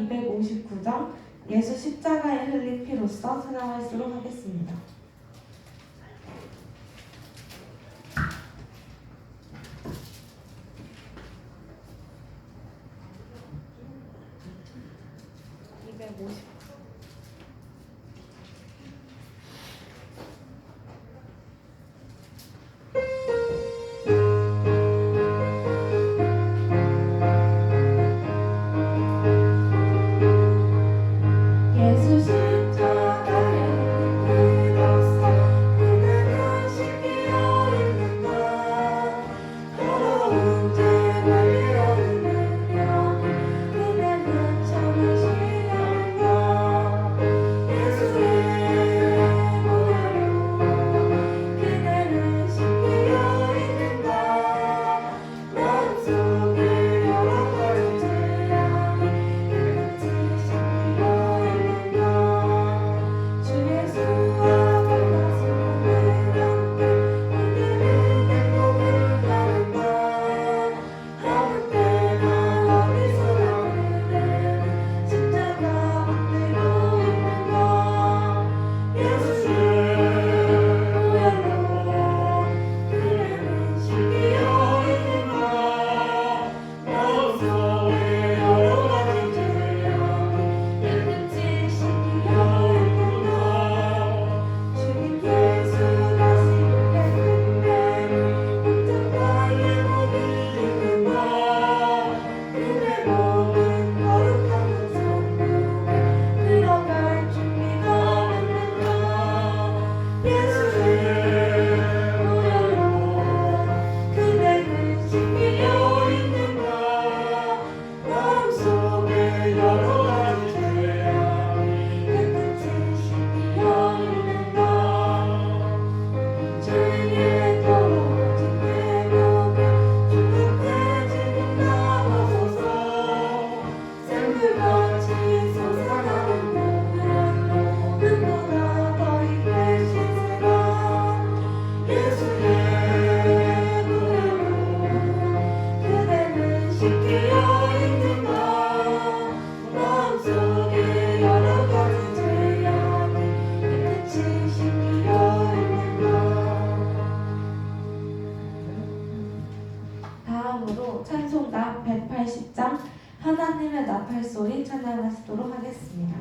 259장 예수 십자가에 흘린 피로써 찬양하도록 하겠습니다. 다음으로 찬송가 180장 하나님의 나팔소리 찬양하시도록 하겠습니다.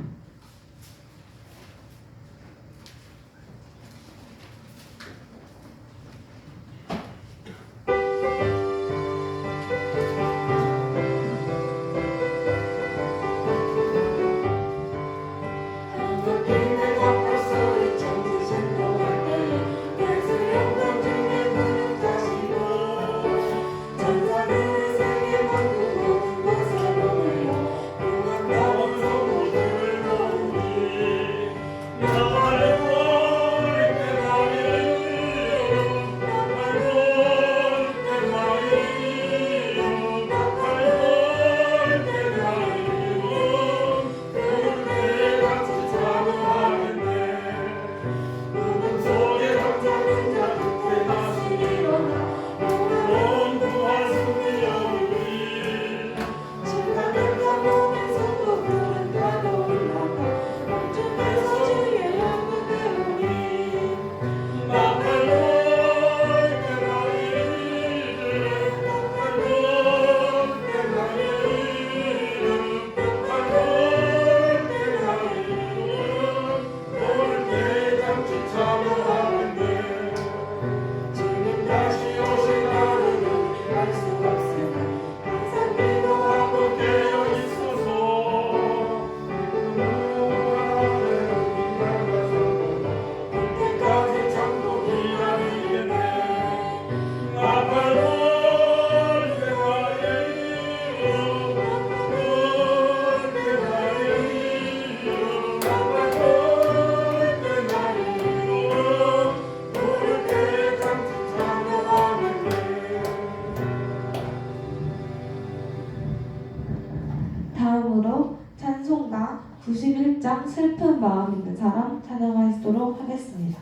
다음으로 찬송가 91장 슬픈 마음 있는 사람 찬양하도록 하겠습니다.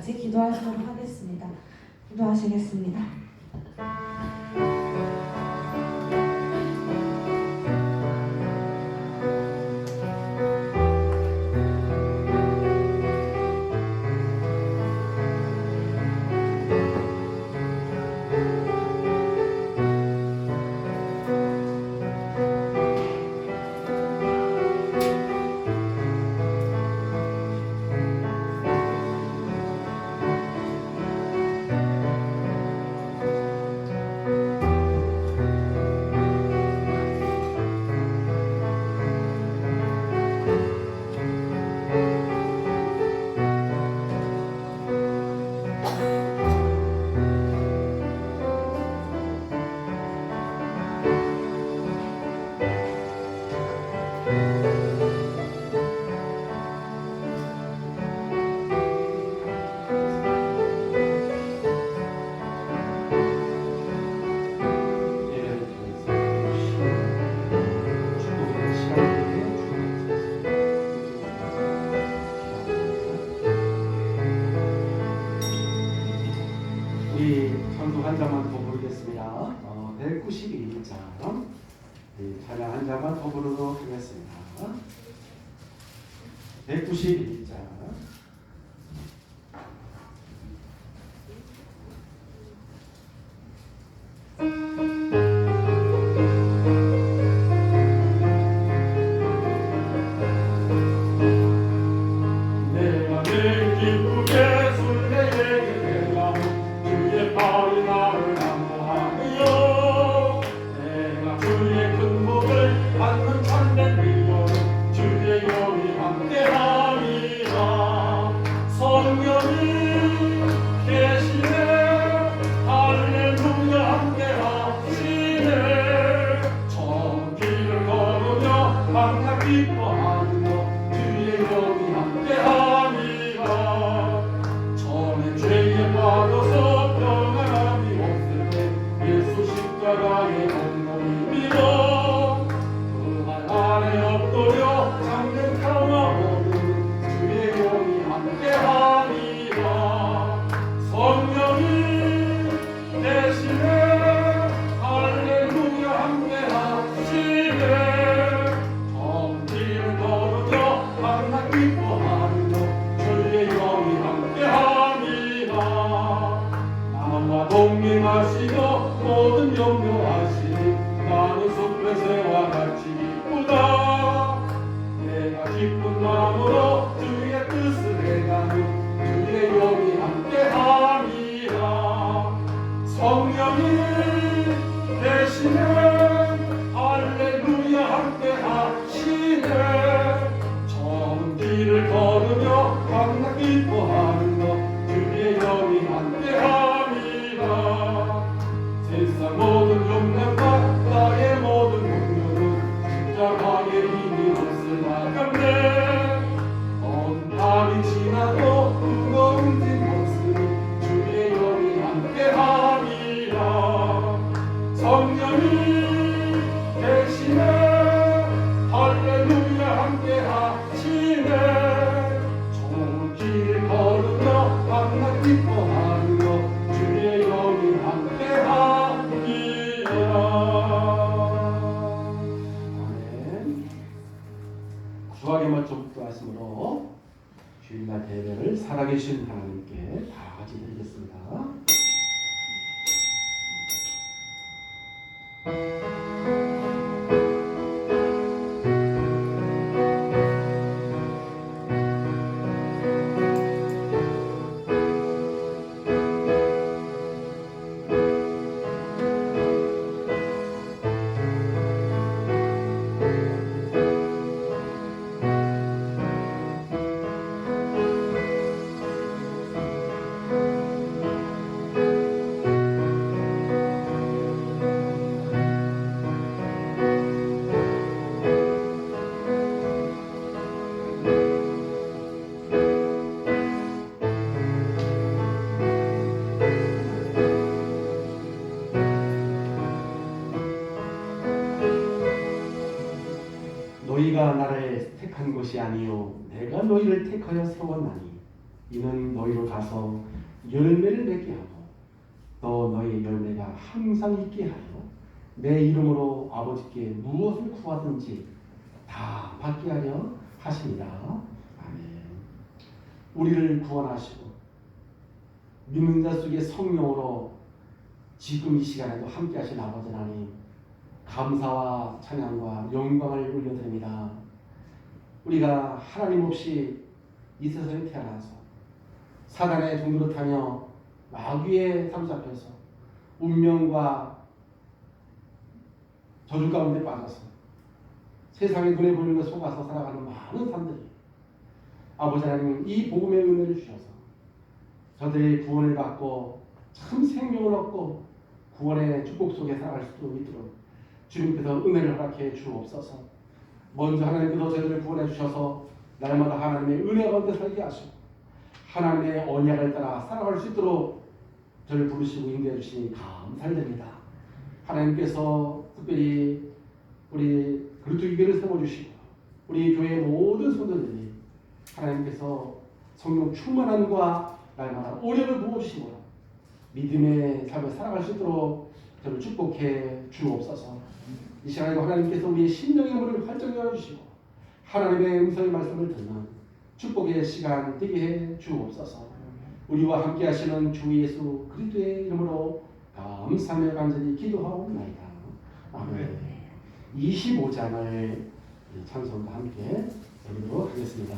같이 기도하도록 하겠습니다. 기도하시겠습니다. 우리 찬송 한 자만 더 부르겠습니다. 192장 찬양 한 자만 더 부르도록 하겠습니다. 192장 내가 내 기쁘게 순례에게 내가 주의 발이 나를 안보하며 내가 주의 큰 복을 받는 참된 믿음 주의 영이 함께하리라. 성령이 계시네 할렐루야 함께하시네. 저 길을 걸으며 항상 기뻐하는 너 주의 영이 함께하리라. 전에 죄에 빠져서 평안함이 없을 때 예수 십자가의 온몸이 믿어 그 말 안에 엎드려 잠든 평화 얻는 주의 영이 함께하리라. 성령이 대신에 할렐루야 함께하시네. 전 길을 걸으며 항상 기뻐하는 너 주의 영이 함께하리라. 나와 동행하시며 모든 염려하시니 나는 숲의 새와 같이 기쁘다. 내가 기쁜 마음으로 주의 뜻을 행하는 주의 영이 함께하리라. 성령이 대신에 할렐루야 함께하시네. 전 길을 걸으며 항상 기뻐하는 너 주의 영이 함께하리라. 세상 모든 용납과 나의 모든 용료는 십자가의 힘이 없을 나감네. 먼 밤이 지나도 무거운 짐 없으니 주의 영이 함께하리라. 성령이 대신에 할렐루야 함께하시네. 좋은 길 걸으며 항상 기뻐하는 너 주의 영이 함께하리라. 아멘. 구하게 먼저 기도하시므로 주일날 예배를 살아계신 하나님께 다 같이 드리겠습니다. 너희가 나를 택한 것이 아니요 내가 너희를 택하여 세웠나니 이는 너희로 가서 열매를 맺게 하고 또 너희 열매가 항상 있게 하여 내 이름으로 아버지께 무엇을 구하든지 다 받게 하려 하십니다. 아멘. 우리를 구원하시고 믿는 자 속에 성령으로 지금 이 시간에도 함께 하신 아버지 하나님, 감사와 찬양과 영광을 올려드립니다. 우리가 하나님 없이 이 세상에 태어나서 사단의 종노릇하며 마귀의 사로잡혀서 운명과 저주 가운데 빠져서 세상의 눈에 보이는 것 속아서 살아가는 많은 사람들이 아버지 하나님 이 복음의 은혜를 주셔서 저들이 구원을 받고 참 생명을 얻고 구원의 축복 속에 살아갈 수 있도록 주님께서 은혜를 허락해 주옵소서. 먼저 하나님께서 저희들을 구원해 주셔서 날마다 하나님의 은혜 가운데 살게 하시고 하나님의 언약을 따라 살아갈 수 있도록 저를 부르시고 인도해 주시니 감사드립니다. 하나님께서 특별히 우리 그리스도 교회를 세워주시고 우리 교회의 모든 성도들이 하나님께서 성령 충만함과 날마다 오력을 부어주시고 믿음의 삶을 살아갈 수 있도록 저를 축복해 주옵소서. 이 시간에 하나님께서 우리의 심령의 문을 활짝 열어주시고 하나님의 음성의 말씀을 듣는 축복의 시간 되게 해 주옵소서. 우리와 함께 하시는 주 예수 그리스도의 이름으로 감사하며 간절히 기도하옵나이다. 아멘. 25장을 찬송과 함께 드리도록 하겠습니다.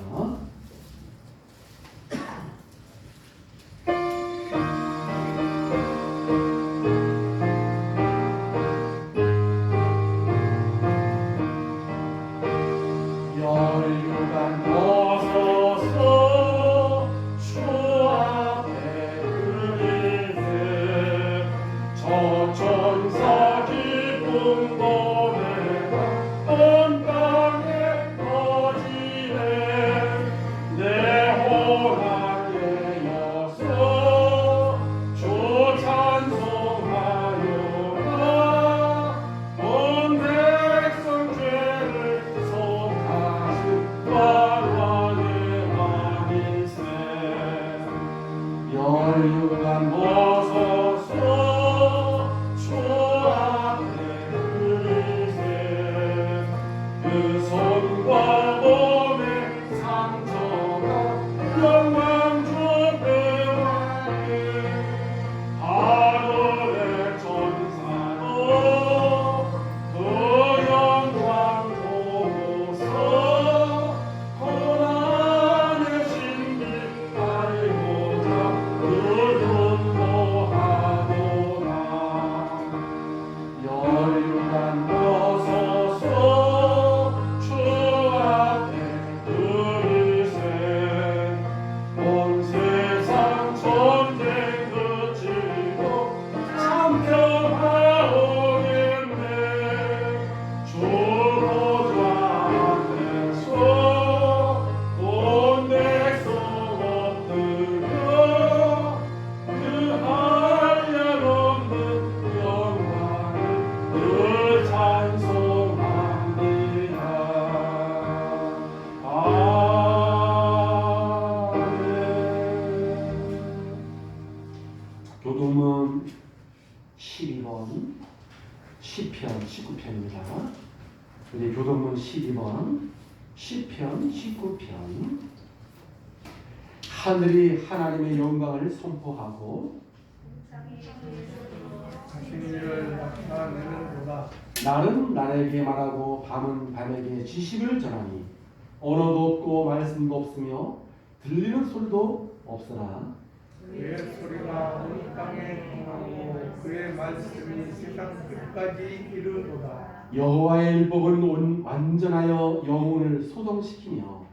교동문 12번 시편 19편입니다. 우리 교동문 12번 시편 19편. 하늘이 하나님의 영광을 선포하고 날은 날에게 말하고 밤은 밤에게 지식을 전하니 언어도 없고 말씀도 없으며 들리는 소리도 없으나 그의 소리가 온 땅에 통하고 그의 말씀이 세상 끝까지 이르도다. 여호와의 율법은 완전하여 영혼을 소동시키며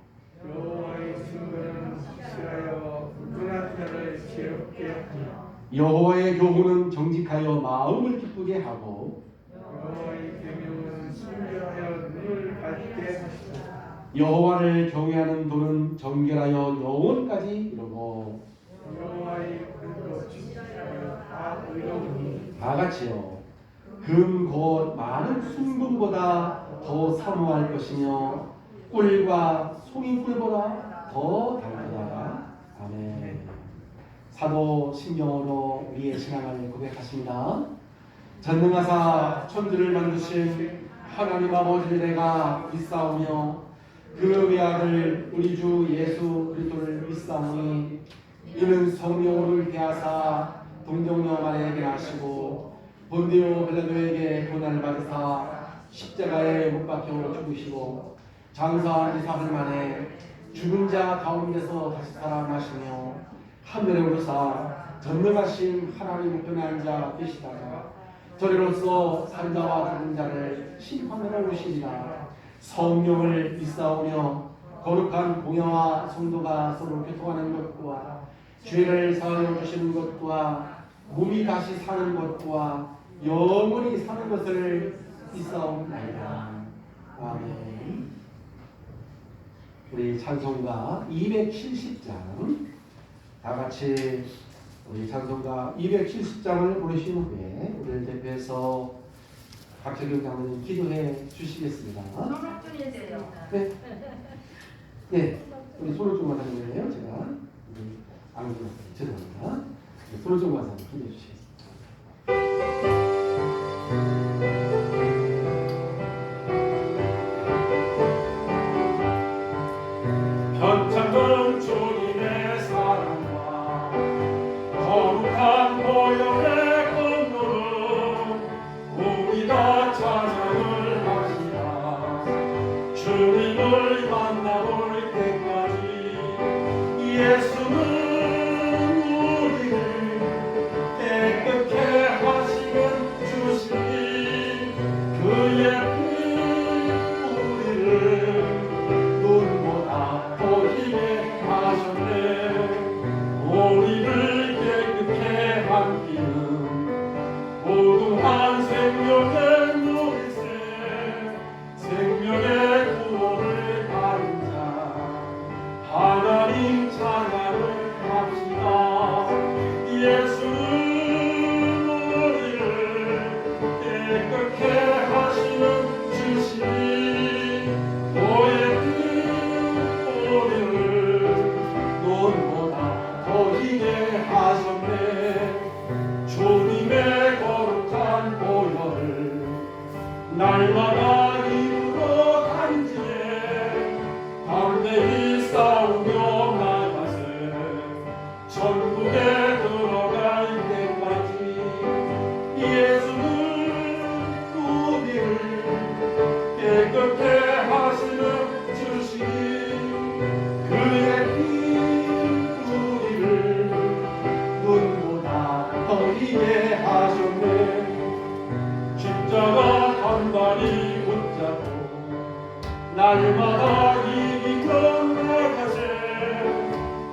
여호와의 증거는 확실하여 불끈한 자를 지혜롭게 하며 여호와의 교훈은 정직하여 마음을 기쁘게 하고 여호와의 계명은 순결하여 눈을 밝게 하시도다. 여호와를 경외하는 도는 정결하여 영혼까지 이르고 여호와의 글도 진실하여 다 의로우니 다 같이요. 금 곧 많은 순금보다 더 사모할 것이며 꿀과 송이꿀보다 더 달다. 아멘. 사도 신경으로 우리의 신앙을 고백하십니다. 전능하사 천지를 만드신 하나님 아버지를 내가 믿사오며 그 외아들 우리 주 예수 그리스도를 믿사오니 이는 성령을 대하사 동정녀 마리아에게 하시고 본디오 빌라도에게 고난을 받으사 십자가에 못 박혀 죽으시고 장사한 지 사흘 만에 죽은 자 가운데서 다시 살아나시며 하늘에 오르사 전능하신 하나님 우편에 앉아 계시다가 저리로서 산자와 죽은 자를 심판하러 오시리라. 성령을 믿사오며 거룩한 공예와 성도가 서로 교통하는 것과 죄를 사하여 주시는 것과 몸이 다시 사는 것과 영원히 사는 것을 믿사옵나이다. 아멘. 우리 찬송가 270장 다 같이 우리 찬송가 270장을 부르신 후에 우리를 대표해서 박재경 장로님 기도해 주시겠습니다. 네. 네. 우리 손호중 마사님 거예요. 제가 우리 안 그렸어요. 죄송합니다. 손호중 마사님 기도해 주시겠습니다. 현창금 주님의 사랑과 거룩한 보혈의 건물은 우리 다 찬양을 하시라. 주님을 만나볼 때까지 예수는 우리를 깨끗게 하시는 주시니 그의 피 우리를 눈보다 더 힘에 하셨네. 우리를 깨끗게 한 피는 고두한 생명의 물새 생명의 구원을 받은 자 하나님 찬양을 합시다. 예수는 우리를 깨끗게 하시는 주시니 너의 눈보다 더 희게 하셨네. 주님의 거룩한 보혈을 날마다 입으러 간지에 담대히 싸우며 나가세. 천국에 들어갈 때까지 예수는 우리를 깨끗게 하시는 주시니 그의 피 우리를 눈보다 더 희게 하셨네. 십자가 단단히 붙잡고 날마다 이기며 나가세.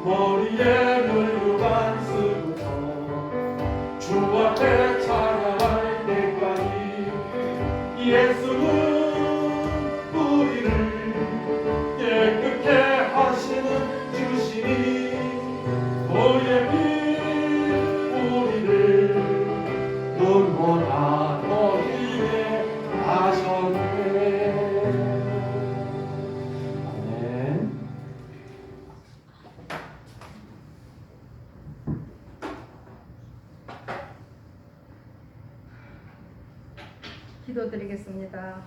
머리에 물류관 쓰고서 주 앞에 찬양할 때까지 예수는 우리를 깨끗게 하시는 주시니 너의 피 우리를 눈보다 더 희게 하셨네. 아멘. 기도드리겠습니다.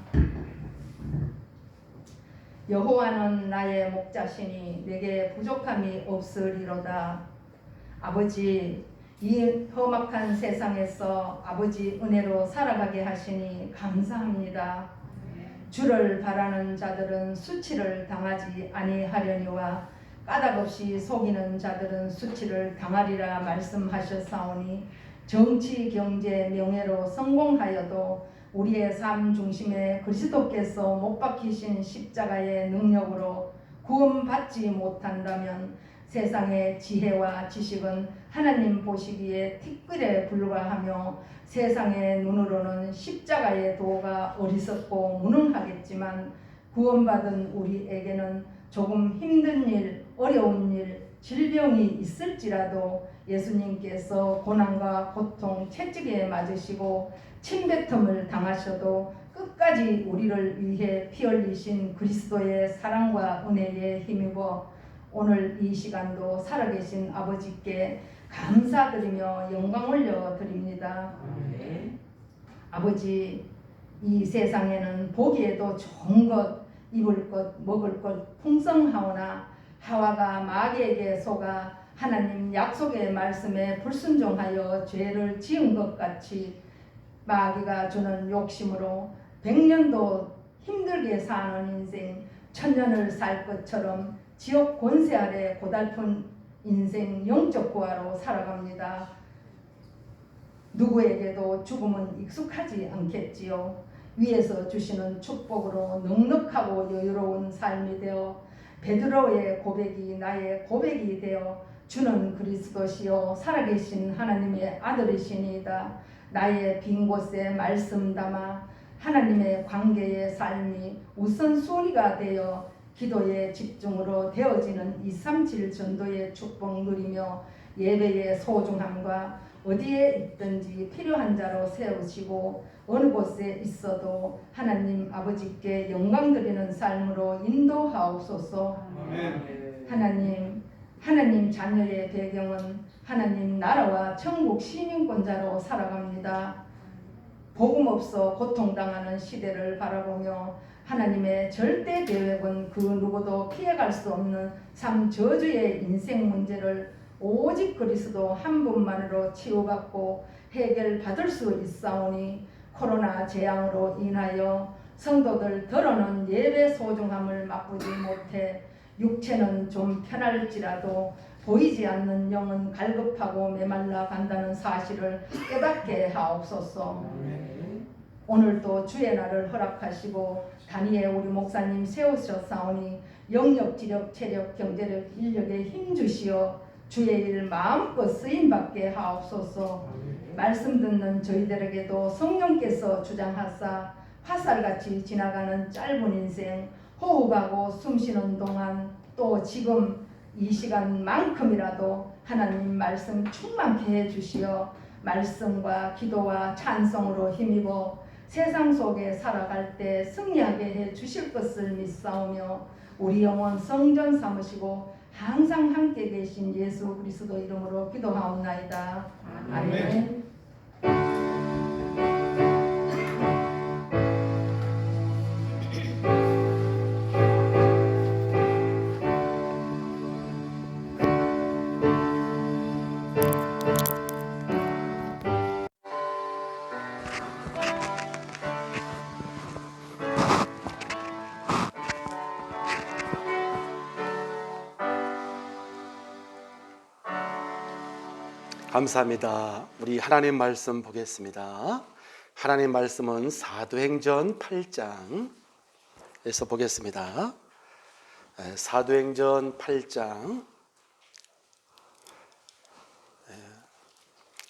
여호와는 나의 목자시니 내게 부족함이 없으리로다. 아버지, 이 험악한 세상에서 아버지 은혜로 살아가게 하시니 감사합니다. 주를 바라는 자들은 수치를 당하지 아니하려니와 까닭없이 속이는 자들은 수치를 당하리라 말씀하셨사오니 정치, 경제, 명예로 성공하여도 우리의 삶 중심에 그리스도께서 못 박히신 십자가의 능력으로 구원받지 못한다면 세상의 지혜와 지식은 하나님 보시기에 티끌에 불과하며 세상의 눈으로는 십자가의 도가 어리석고 무능하겠지만 구원받은 우리에게는 조금 힘든 일, 어려운 일, 질병이 있을지라도 예수님께서 고난과 고통, 채찍에 맞으시고 침뱉음을 당하셔도 끝까지 우리를 위해 피 흘리신 그리스도의 사랑과 은혜에 힘입어 오늘 이 시간도 살아계신 아버지께 감사드리며 영광 올려드립니다. 아버지, 이 세상에는 보기에도 좋은 것, 입을 것, 먹을 것 풍성하오나 하와가 마귀에게 속아 하나님 약속의 말씀에 불순종하여 죄를 지은 것 같이 마귀가 주는 욕심으로 100년도 힘들게 사는 인생, 1000년을 살 것처럼 지옥 권세 아래 고달픈 인생 영적 고아로 살아갑니다. 누구에게도 죽음은 익숙하지 않겠지요. 위에서 주시는 축복으로 넉넉하고 여유로운 삶이 되어 베드로의 고백이 나의 고백이 되어 주는 그리스도시요 살아계신 하나님의 아들이시니이다. 나의 빈 곳에 말씀 담아 하나님의 관계의 삶이 우선순위가 되어 기도의 집중으로 되어지는 237 전도의 축복 누리며 예배의 소중함과 어디에 있든지 필요한 자로 세우시고 어느 곳에 있어도 하나님 아버지께 영광 드리는 삶으로 인도하옵소서. 하나님 자녀의 배경은 하나님 나라와 천국 시민권자로 살아갑니다. 복음 없어 고통당하는 시대를 바라보며 하나님의 절대 계획은 그 누구도 피해갈 수 없는 삶 저주의 인생 문제를 오직 그리스도 한 분만으로 치유받고 해결받을 수 있사오니 코로나 재앙으로 인하여 성도들 더러는 예배 소중함을 맛보지 못해 육체는 좀 편할지라도 보이지 않는 영은 갈급하고 메말라 간다는 사실을 깨닫게 하옵소서. 오늘도 주의 날을 허락하시고 단위에 우리 목사님 세우셨사오니 영력, 지력, 체력, 경제력, 인력에 힘주시어 주의 일 마음껏 쓰임받게 하옵소서. 말씀 듣는 저희들에게도 성령께서 주장하사 화살같이 지나가는 짧은 인생 호흡하고 숨쉬는 동안 또 지금 이 시간만큼이라도 하나님 말씀 충만케 해주시어 말씀과 기도와 찬송으로 힘입어 세상 속에 살아갈 때 승리하게 해주실 것을 믿사오며 우리 영혼 성전 삼으시고 항상 함께 계신 예수 그리스도 이름으로 기도하옵나이다. 아멘. 감사합니다. 우리 하나님 말씀 보겠습니다. 하나님 말씀은 사도행전 8장에서 보겠습니다. 사도행전 8장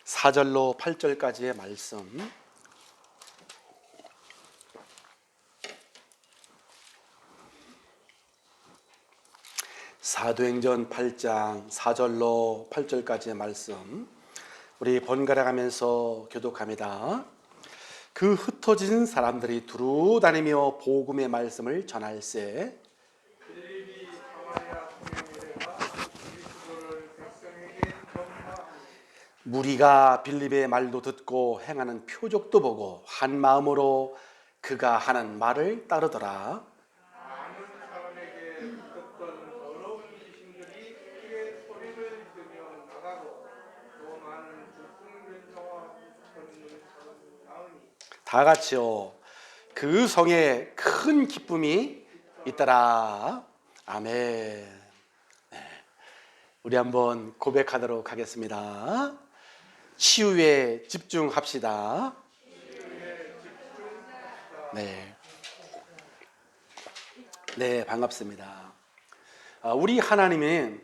4절로 8절까지의 말씀. 사도행전 8장 4절로 8절까지의 말씀 우리 번갈아 가면서 교독합니다. 그 흩어진 사람들이 두루 다니며 복음의 말씀을 전할세 빌립이 사마리아 통행이래가 그리스도를 백성에게 전파하니 무리가 빌립의 말도 듣고 행하는 표적도 보고 한 마음으로 그가 하는 말을 따르더라. 많은 사람에게 있었던 더러운 귀신들이 크게 소리를 지르며 나가고 또 많은 죽음변조와 걷는 사람이 나으니 다 같이요. 그 성에 큰 기쁨이 있더라. 아멘. 네. 우리 한번 고백하도록 하겠습니다. 치유에 집중합시다. 네. 네, 반갑습니다. 우리 하나님은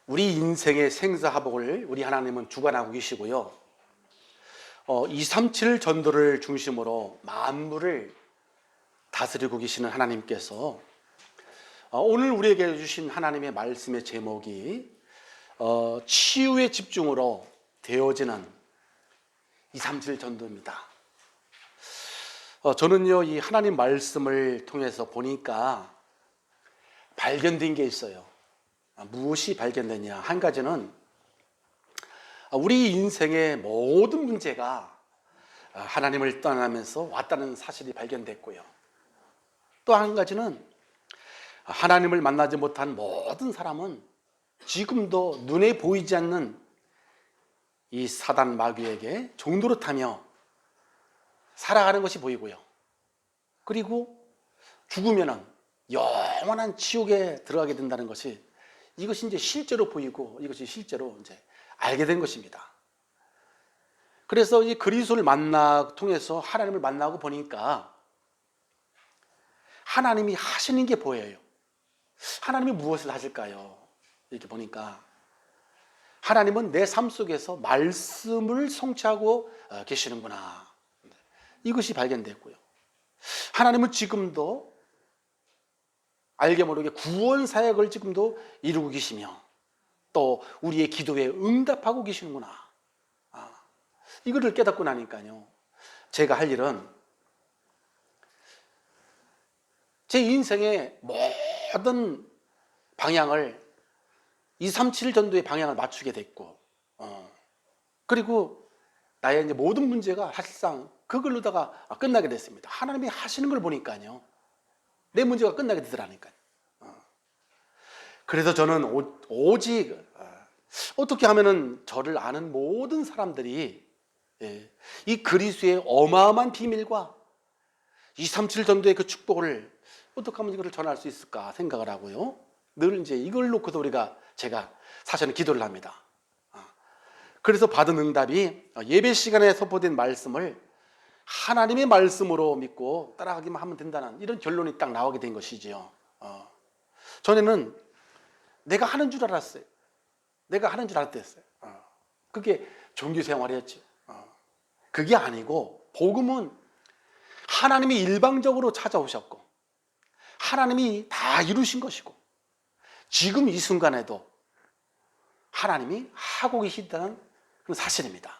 우리 인생의 생사화복을 우리 하나님은 주관하고 계시고요. 237 전도를 중심으로 만물을 다스리고 계시는 하나님께서 오늘 우리에게 주신 하나님의 말씀의 제목이 치유의 집중으로 되어지는 237 전도입니다. 저는요, 이 하나님 말씀을 통해서 보니까 발견된 게 있어요. 무엇이 발견되냐? 한 가지는 우리 인생의 모든 문제가 하나님을 떠나면서 왔다는 사실이 발견됐고요. 또 한 가지는 하나님을 만나지 못한 모든 사람은 지금도 눈에 보이지 않는 이 사단 마귀에게 종노릇하며 살아가는 것이 보이고요. 그리고 죽으면은 영원한 지옥에 들어가게 된다는 것이, 이것이 이제 실제로 보이고 이것이 실제로 이제 알게 된 것입니다. 그래서 이 그리스도를 통해서 하나님을 만나고 보니까 하나님이 하시는 게 보여요. 하나님이 무엇을 하실까요? 이렇게 보니까 하나님은 내 삶 속에서 말씀을 성취하고 계시는구나. 이것이 발견됐고요. 하나님은 지금도 알게 모르게 구원 사역을 지금도 이루고 계시며 또 우리의 기도에 응답하고 계시는구나. 이거를 깨닫고 나니까요, 제가 할 일은 제 인생의 모든 방향을 237 전도의 방향을 맞추게 됐고, 그리고 나의 이제 모든 문제가 사실상 그걸로다가 끝나게 됐습니다. 하나님이 하시는 걸 보니까요, 내 문제가 끝나게 되더라니까요. 그래서 저는 오직 어떻게 하면은 저를 아는 모든 사람들이 이 그리스도의 어마어마한 비밀과 237 전도의 그 축복을 어떻게 하면 이거를 전할 수 있을까 생각을 하고요. 늘 이제 이걸 놓고도 제가 사실은 기도를 합니다. 그래서 받은 응답이 예배 시간에 선포된 말씀을 하나님의 말씀으로 믿고 따라가기만 하면 된다는 이런 결론이 딱 나오게 된 것이지요. 전에는 내가 하는 줄 알았어요. 내가 하는 줄 알았댔어요. 그게 종교 생활이었죠. 그게 아니고 복음은 하나님이 일방적으로 찾아오셨고 하나님이 다 이루신 것이고 지금 이 순간에도 하나님이 하고 계시다는 그런 사실입니다.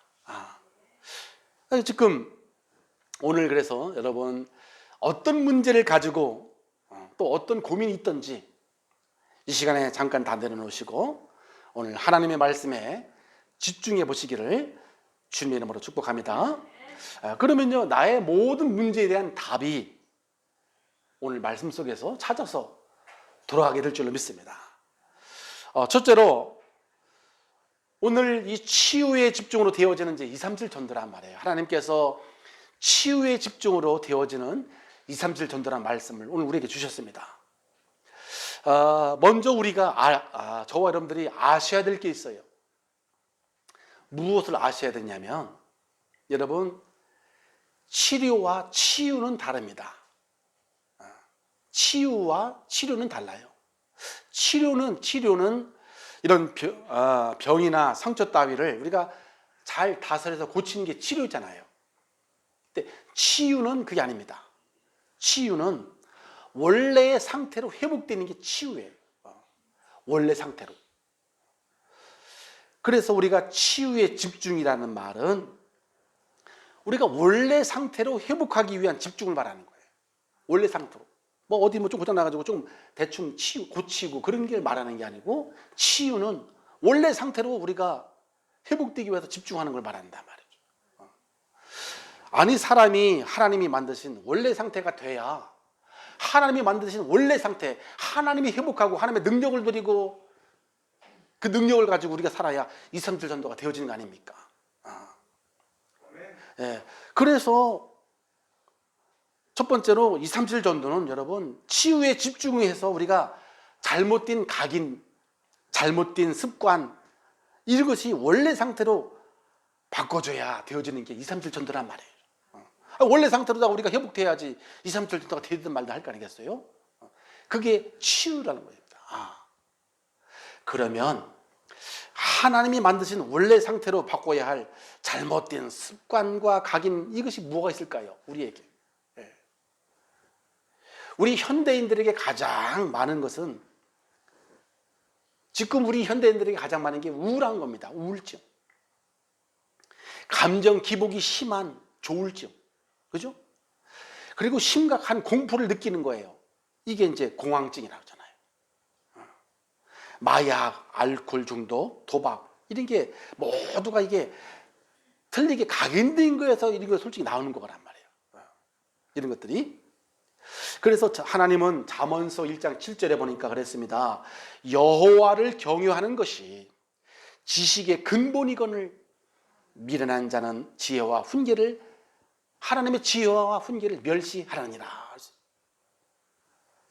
지금 오늘 그래서 여러분 어떤 문제를 가지고 또 어떤 고민이 있든지 이 시간에 잠깐 다 내려놓으시고 오늘 하나님의 말씀에 집중해 보시기를 주님의 이름으로 축복합니다. 그러면요, 나의 모든 문제에 대한 답이 오늘 말씀 속에서 찾아서 돌아가게 될 줄로 믿습니다. 첫째로 오늘 이 치유의 집중으로 되어지는 이제 237 전도란 말이에요. 하나님께서 치유의 집중으로 되어지는 237 전도란 말씀을 오늘 우리에게 주셨습니다. 먼저 우리가 저와 여러분들이 아셔야 될 게 있어요. 무엇을 아셔야 되냐면, 여러분, 치료와 치유는 다릅니다. 치유와 치료는 달라요. 치료는 이런 병이나 상처 따위를 우리가 잘 다스려서 고치는 게 치료잖아요. 근데 치유는 그게 아닙니다. 치유는 원래의 상태로 회복되는 게 치유예요. 원래 상태로. 그래서 우리가 치유의 집중이라는 말은 우리가 원래 상태로 회복하기 위한 집중을 말하는 거예요. 원래 상태로. 뭐 어디 좀 고장 나가지고 좀 대충 고치고 그런 게 말하는 게 아니고, 치유는 원래 상태로 우리가 회복되기 위해서 집중하는 걸 말한단 말이죠. 아니, 사람이 하나님이 만드신 원래 상태가 돼야 하나님이 만드신 원래 상태, 하나님이 회복하고 하나님의 능력을 누리고 그 능력을 가지고 우리가 살아야 237 전도가 되어지는 거 아닙니까? 그래서 첫 번째로 237 전도는 여러분 치유에 집중해서 우리가 잘못된 각인, 잘못된 습관, 이것이 원래 상태로 바꿔줘야 되어지는 게 237 전도란 말이에요. 원래 상태로 우리가 회복돼야지 237 전도가 되든 말든 할 거 아니겠어요? 그게 치유라는 겁니다. 그러면 하나님이 만드신 원래 상태로 바꿔야 할 잘못된 습관과 각인, 이것이 뭐가 있을까요? 우리에게. 우리 현대인들에게 가장 많은 것은, 지금 우리 현대인들에게 가장 많은 게 우울한 겁니다. 우울증. 감정 기복이 심한 조울증. 그죠? 그리고 심각한 공포를 느끼는 거예요. 이게 이제 공황증이라고 하잖아요. 마약, 알코올 중독, 도박 이런 게 모두가 이게 틀리게 각인된 거에서 이런 거 솔직히 나오는 거란 말이에요. 이런 것들이. 그래서 하나님은 잠언서 1장 7절에 보니까 그랬습니다. 여호와를 경유하는 것이 지식의 근본이거늘 미련한 자는 지혜와 훈계를 하나님의 지혜와 훈계를 멸시하라니라.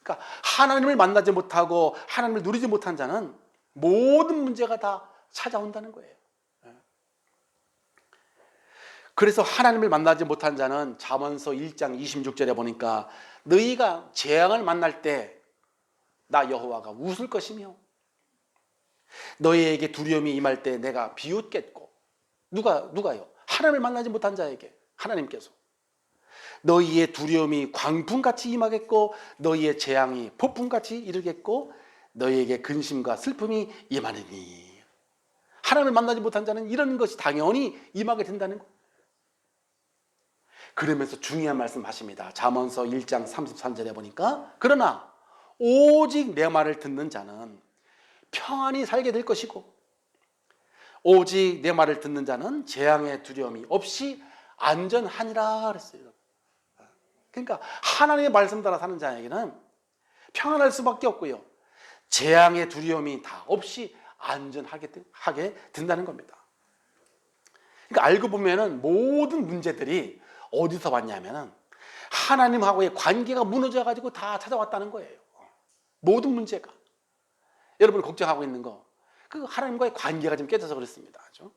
그러니까 하나님을 만나지 못하고 하나님을 누리지 못한 자는 모든 문제가 다 찾아온다는 거예요. 그래서 하나님을 만나지 못한 자는 잠언서 1장 26절에 보니까 너희가 재앙을 만날 때 나 여호와가 웃을 것이며 너희에게 두려움이 임할 때 내가 비웃겠고 누가요? 하나님을 만나지 못한 자에게 하나님께서 너희의 두려움이 광풍같이 임하겠고 너희의 재앙이 폭풍같이 이르겠고 너희에게 근심과 슬픔이 임하느니 하나님을 만나지 못한 자는 이런 것이 당연히 임하게 된다는 거예요. 그러면서 중요한 말씀 하십니다. 잠언서 1장 33절에 보니까 그러나 오직 내 말을 듣는 자는 평안히 살게 될 것이고 오직 내 말을 듣는 자는 재앙의 두려움이 없이 안전하니라 그랬어요. 그러니까 하나님의 말씀 따라 사는 자에게는 평안할 수밖에 없고요. 재앙의 두려움이 다 없이 안전하게 된다는 겁니다. 그러니까 알고 보면은 모든 문제들이 어디서 왔냐면은 하나님하고의 관계가 무너져 가지고 다 찾아왔다는 거예요. 모든 문제가. 여러분이 걱정하고 있는 거, 그 하나님과의 관계가 좀 깨져서 그렇습니다. 그렇죠?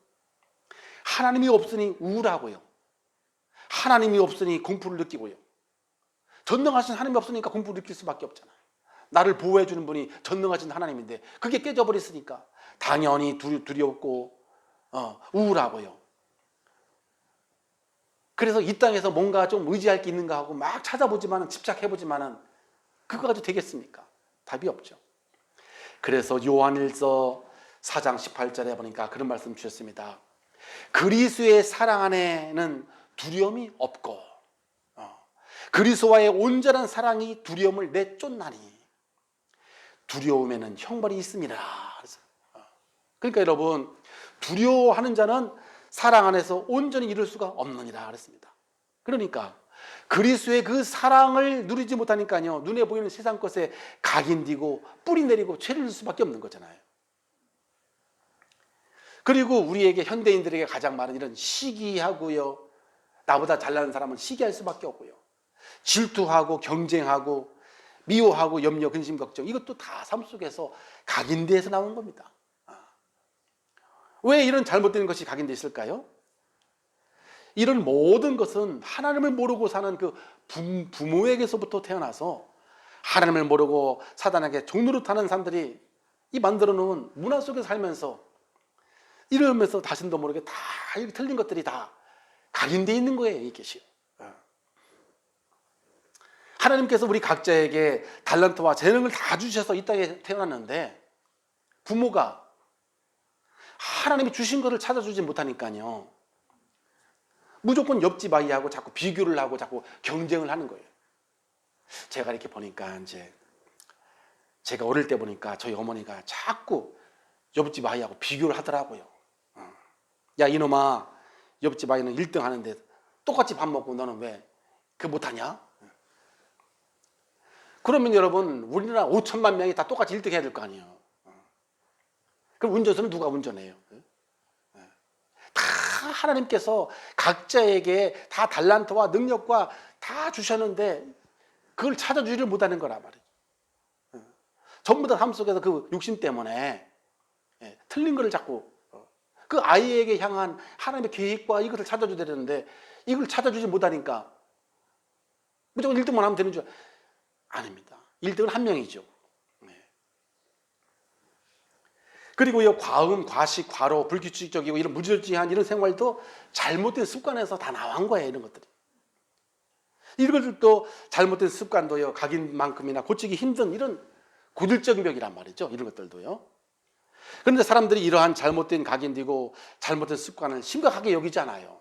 하나님이 없으니 우울하고요. 하나님이 없으니 공포를 느끼고요. 전능하신 하나님이 없으니까 공포를 느낄 수밖에 없잖아요. 나를 보호해 주는 분이 전능하신 하나님인데 그게 깨져버렸으니까 당연히 두렵고 우울하고요. 그래서 이 땅에서 뭔가 좀 의지할 게 있는가 하고 막 찾아보지만은 집착해보지만은 그거 가지고 되겠습니까? 답이 없죠. 그래서 요한일서 4장 18절에 보니까 그런 말씀 주셨습니다. 그리스도의 사랑 안에는 두려움이 없고 그리스도와의 온전한 사랑이 두려움을 내쫓나니 두려움에는 형벌이 있습니다. 그러니까 여러분 두려워하는 자는 사랑 안에서 온전히 이룰 수가 없느니라 그랬습니다. 그러니까 그리스도의 그 사랑을 누리지 못하니까요 눈에 보이는 세상 것에 각인되고 뿌리 내리고 죄를 질 수밖에 없는 거잖아요. 그리고 우리에게 현대인들에게 가장 많은 이런 시기하고요, 나보다 잘나는 사람은 시기할 수밖에 없고요, 질투하고 경쟁하고 미워하고 염려 근심 걱정, 이것도 다 삶 속에서 각인돼서 나온 겁니다. 왜 이런 잘못된 것이 각인되어 있을까요? 이런 모든 것은 하나님을 모르고 사는 그 부모에게서부터 태어나서 하나님을 모르고 사단에게 종노릇하는 사람들이 이 만들어 놓은 문화 속에서 살면서 이러면서 자신도 모르게 다 이렇게 틀린 것들이 다 각인되어 있는 거예요. 이것이. 하나님께서 우리 각자에게 달란트와 재능을 다 주셔서 이 땅에 태어났는데 부모가 하나님이 주신 것을 찾아주지 못하니까요 무조건 옆집 아이하고 자꾸 비교를 하고 자꾸 경쟁을 하는 거예요. 제가 이렇게 보니까 이제 제가 어릴 때 보니까 저희 어머니가 자꾸 옆집 아이하고 비교를 하더라고요. 야 이놈아, 옆집 아이는 1등 하는데 똑같이 밥 먹고 너는 왜 그거 못하냐? 그러면 여러분 우리나라 5천만 명이 다 똑같이 1등 해야 될 거 아니에요. 그럼 운전수는 누가 운전해요? 다 하나님께서 각자에게 다 달란트와 능력과 다 주셨는데 그걸 찾아주지를 못하는 거란 말이에요. 전부 다 삶 속에서 그 욕심 때문에 틀린 거를 자꾸 그 아이에게 향한 하나님의 계획과 이것을 찾아줘야 되는데 이걸 찾아주지 못하니까 무조건 1등만 하면 되는 줄 아닙니다. 1등은 한 명이죠. 그리고 이 과음, 과식, 과로, 불규칙적이고 이런 무질서한 이런 생활도 잘못된 습관에서 다 나온 거예요. 이런 것들이. 이런 것들도 잘못된 습관도요 각인만큼이나 고치기 힘든 이런 고질적인 병이란 말이죠. 이런 것들도요. 그런데 사람들이 이러한 잘못된 각인되고 잘못된 습관을 심각하게 여기지 않아요.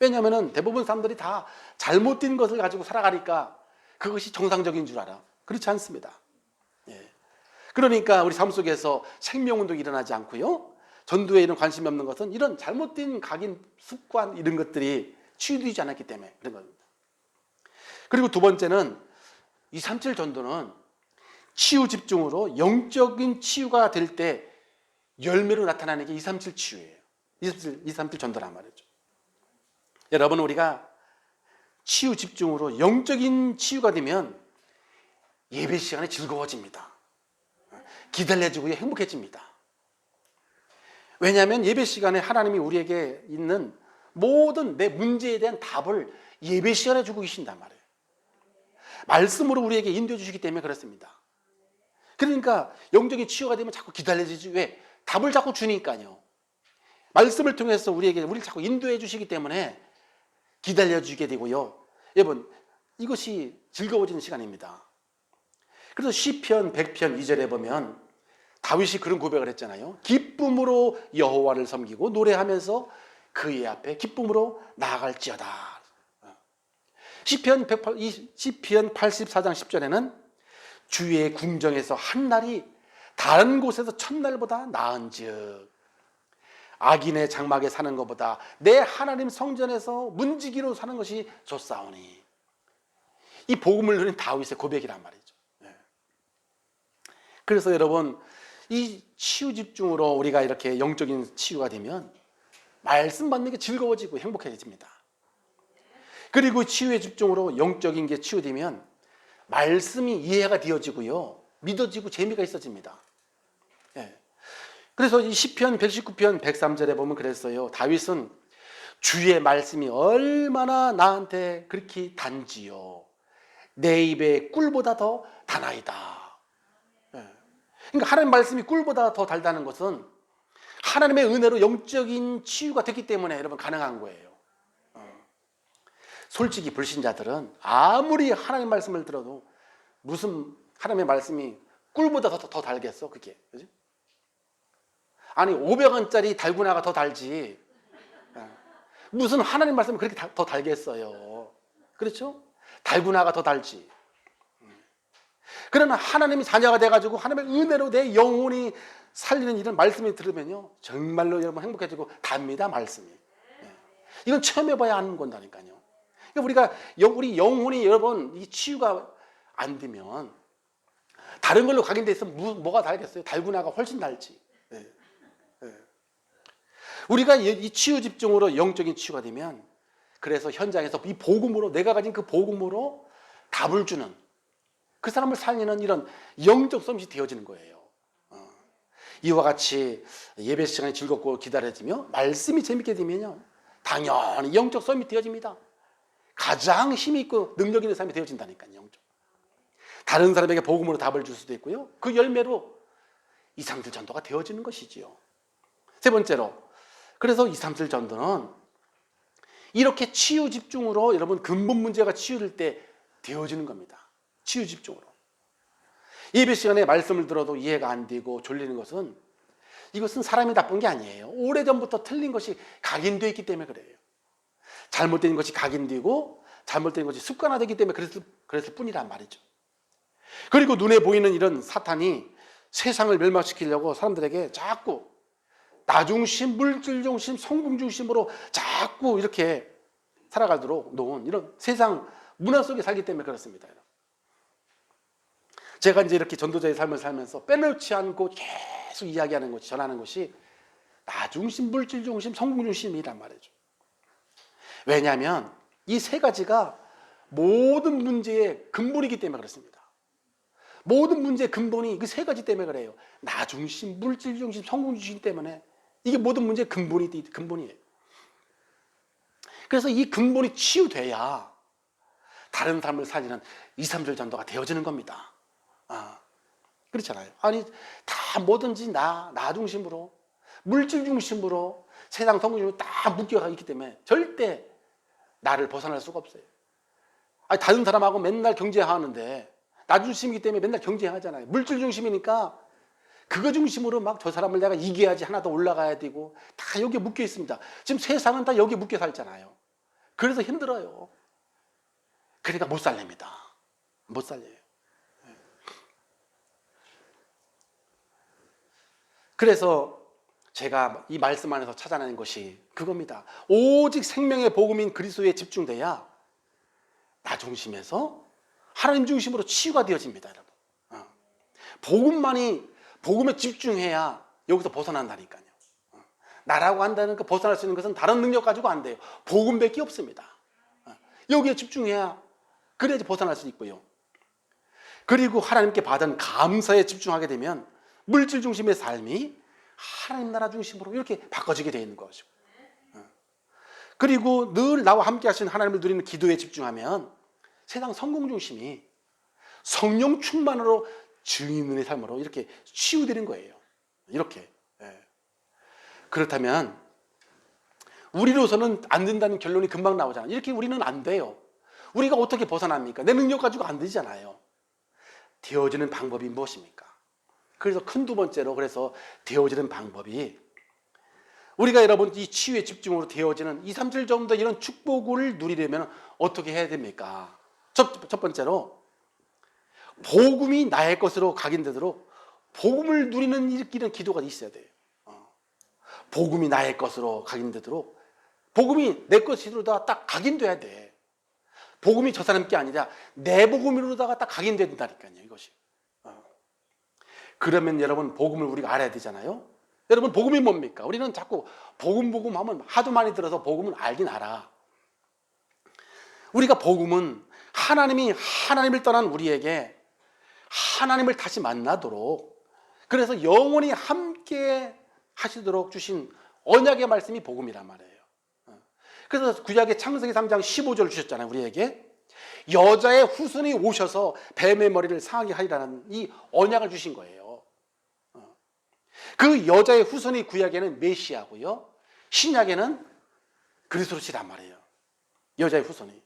왜냐하면 대부분 사람들이 다 잘못된 것을 가지고 살아가니까 그것이 정상적인 줄 알아. 그렇지 않습니다. 그러니까 우리 삶 속에서 생명운동이 일어나지 않고요. 전도에 이런 관심이 없는 것은 이런 잘못된 각인, 습관 이런 것들이 치유되지 않았기 때문에 그런 겁니다. 그리고 두 번째는 237 전도는 치유 집중으로 영적인 치유가 될 때 열매로 나타나는 게 237 치유예요. 237 전도란 말이죠. 여러분, 우리가 치유 집중으로 영적인 치유가 되면 예배 시간에 즐거워집니다. 기다려지고 행복해집니다. 왜냐하면 예배 시간에 하나님이 우리에게 있는 모든 내 문제에 대한 답을 예배 시간에 주고 계신단 말이에요. 말씀으로 우리에게 인도해 주시기 때문에 그렇습니다. 그러니까 영적인 치유가 되면 자꾸 기다려지지. 왜? 답을 자꾸 주니까요. 말씀을 통해서 우리를 자꾸 인도해 주시기 때문에 기다려주게 되고요. 여러분, 이것이 즐거워지는 시간입니다. 그래서 시편 100편 2절에 보면 다윗이 그런 고백을 했잖아요. 기쁨으로 여호와를 섬기고 노래하면서 그의 앞에 기쁨으로 나아갈지어다. 시편 84장 10절에는 주의 궁정에서 한 날이 다른 곳에서 첫날보다 나은즉 악인의 장막에 사는 것보다 내 하나님 성전에서 문지기로 사는 것이 좋사오니. 이 복음을 누린 다윗의 고백이란 말이죠. 그래서 여러분, 이 치유 집중으로 우리가 이렇게 영적인 치유가 되면 말씀 받는 게 즐거워지고 행복해집니다. 그리고 치유의 집중으로 영적인 게 치유되면 말씀이 이해가 되어지고요, 믿어지고 재미가 있어집니다. 그래서 이 시편 119편 103절에 보면 그랬어요. 다윗은 주의 말씀이 얼마나 나한테 그렇게 단지요, 내 입에 꿀보다 더 다나이다. 그러니까 하나님 말씀이 꿀보다 더 달다는 것은 하나님의 은혜로 영적인 치유가 됐기 때문에 여러분 가능한 거예요. 솔직히 불신자들은 아무리 하나님 말씀을 들어도 무슨 하나님의 말씀이 꿀보다 더 달겠어, 그게. 그지? 아니 500원짜리 달고나가 더 달지 무슨 하나님 말씀이 그렇게 더 달겠어요. 그렇죠? 달고나가 더 달지. 그러나 하나님이 자녀가 돼가지고 하나님의 은혜로 내 영혼이 살리는 이런 말씀이 들으면요, 정말로 여러분 행복해지고 답니다, 말씀이. 이건 체험해봐야 하는 건다니까요. 그러니까 우리 영혼이 여러분 이 치유가 안 되면 다른 걸로 각인돼 있으면 뭐가 달겠어요? 달고나가 훨씬 달지. 우리가 이 치유 집중으로 영적인 치유가 되면, 그래서 현장에서 이 복음으로, 내가 가진 그 복음으로 답을 주는, 그 사람을 살리는 이런 영적 서밋이 되어지는 거예요. 이와 같이 예배 시간이 즐겁고 기다려지며 말씀이 재밌게 되면요, 당연히 영적 서밋이 되어집니다. 가장 힘이 있고 능력 있는 사람이 되어진다니까요. 영적. 다른 사람에게 복음으로 답을 줄 수도 있고요, 그 열매로 237 전도가 되어지는 것이지요. 세 번째로, 그래서 237 전도는 이렇게 치유 집중으로 여러분 근본 문제가 치유될 때 되어지는 겁니다. 치유 집중으로. 예배 시간에 말씀을 들어도 이해가 안 되고 졸리는 것은, 이것은 사람이 나쁜 게 아니에요. 오래전부터 틀린 것이 각인되어 있기 때문에 그래요. 잘못된 것이 각인되고 잘못된 것이 습관화되기 때문에 그랬을 뿐이란 말이죠. 그리고 눈에 보이는 이런 사탄이 세상을 멸망시키려고 사람들에게 자꾸 나중심, 물질중심, 성공중심으로 자꾸 이렇게 살아가도록 놓은 이런 세상 문화 속에 살기 때문에 그렇습니다. 제가 이제 이렇게 전도자의 삶을 살면서 빼놓지 않고 계속 이야기하는 것이, 전하는 것이 나중심, 물질중심, 성공중심이란 말이죠. 왜냐하면 이 세 가지가 모든 문제의 근본이기 때문에 그렇습니다. 모든 문제의 근본이 그 세 가지 때문에 그래요. 나중심, 물질중심, 성공중심 때문에 이게 모든 문제의 근본이에요. 그래서 이 근본이 치유돼야 다른 삶을 살리는 237 전도가 되어지는 겁니다. 그렇잖아요. 아니 다 뭐든지 나 중심으로, 물질 중심으로, 세상 성공중심으로 다 묶여 있기 때문에 절대 나를 벗어날 수가 없어요. 아니 다른 사람하고 맨날 경쟁하는데 나 중심이기 때문에 맨날 경쟁하잖아요. 물질 중심이니까 그거 중심으로 막 저 사람을 내가 이겨야지, 하나 더 올라가야 되고, 다 여기에 묶여 있습니다. 지금 세상은 다 여기에 묶여 살잖아요. 그래서 힘들어요. 그러니까 못 살립니다. 못 살려요. 그래서 제가 이 말씀 안에서 찾아내는 것이 그겁니다. 오직 생명의 복음인 그리스도에 집중돼야 나 중심에서 하나님 중심으로 치유가 되어집니다, 여러분. 복음에 집중해야 여기서 벗어난다니까요. 나라고 한다는 그 벗어날 수 있는 것은 다른 능력 가지고 안 돼요. 복음밖에 없습니다. 여기에 집중해야 그래야지 벗어날 수 있고요. 그리고 하나님께 받은 감사에 집중하게 되면 물질 중심의 삶이 하나님 나라 중심으로 이렇게 바꿔지게 되어 있는 것이고, 그리고 늘 나와 함께 하신 하나님을 누리는 기도에 집중하면 세상 성공 중심이 성령 충만으로 증인의 삶으로 이렇게 치유되는 거예요. 이렇게. 그렇다면 우리로서는 안 된다는 결론이 금방 나오잖아요. 이렇게 우리는 안 돼요. 우리가 어떻게 벗어납니까? 내 능력 가지고 안 되잖아요. 되어지는 방법이 무엇입니까? 그래서 큰 두 번째로, 그래서 되어지는 방법이, 우리가 여러분 이 치유의 집중으로 되어지는 2, 3일 정도 이런 축복을 누리려면 어떻게 해야 됩니까? 첫 번째로 복음이 나의 것으로 각인되도록 복음을 누리는 이런 기도가 있어야 돼요. 복음이 나의 것으로 각인되도록, 복음이 내 것으로다가 딱 각인돼야 돼. 복음이 저 사람 게 아니라 내 복음으로다가 딱 각인된다니까요, 이것이. 그러면 여러분 복음을 우리가 알아야 되잖아요. 여러분 복음이 뭡니까? 우리는 자꾸 복음 하면 하도 많이 들어서 복음은 알긴 알아. 우리가 복음은 하나님을 떠난 우리에게 하나님을 다시 만나도록, 그래서 영원히 함께 하시도록 주신 언약의 말씀이 복음이란 말이에요. 그래서 구약의 창세기 3장 15절 주셨잖아요, 우리에게. 여자의 후손이 오셔서 뱀의 머리를 상하게 하리라는 이 언약을 주신 거예요. 그 여자의 후손이 구약에는 메시아고요, 신약에는 그리스도시란 말이에요. 여자의 후손이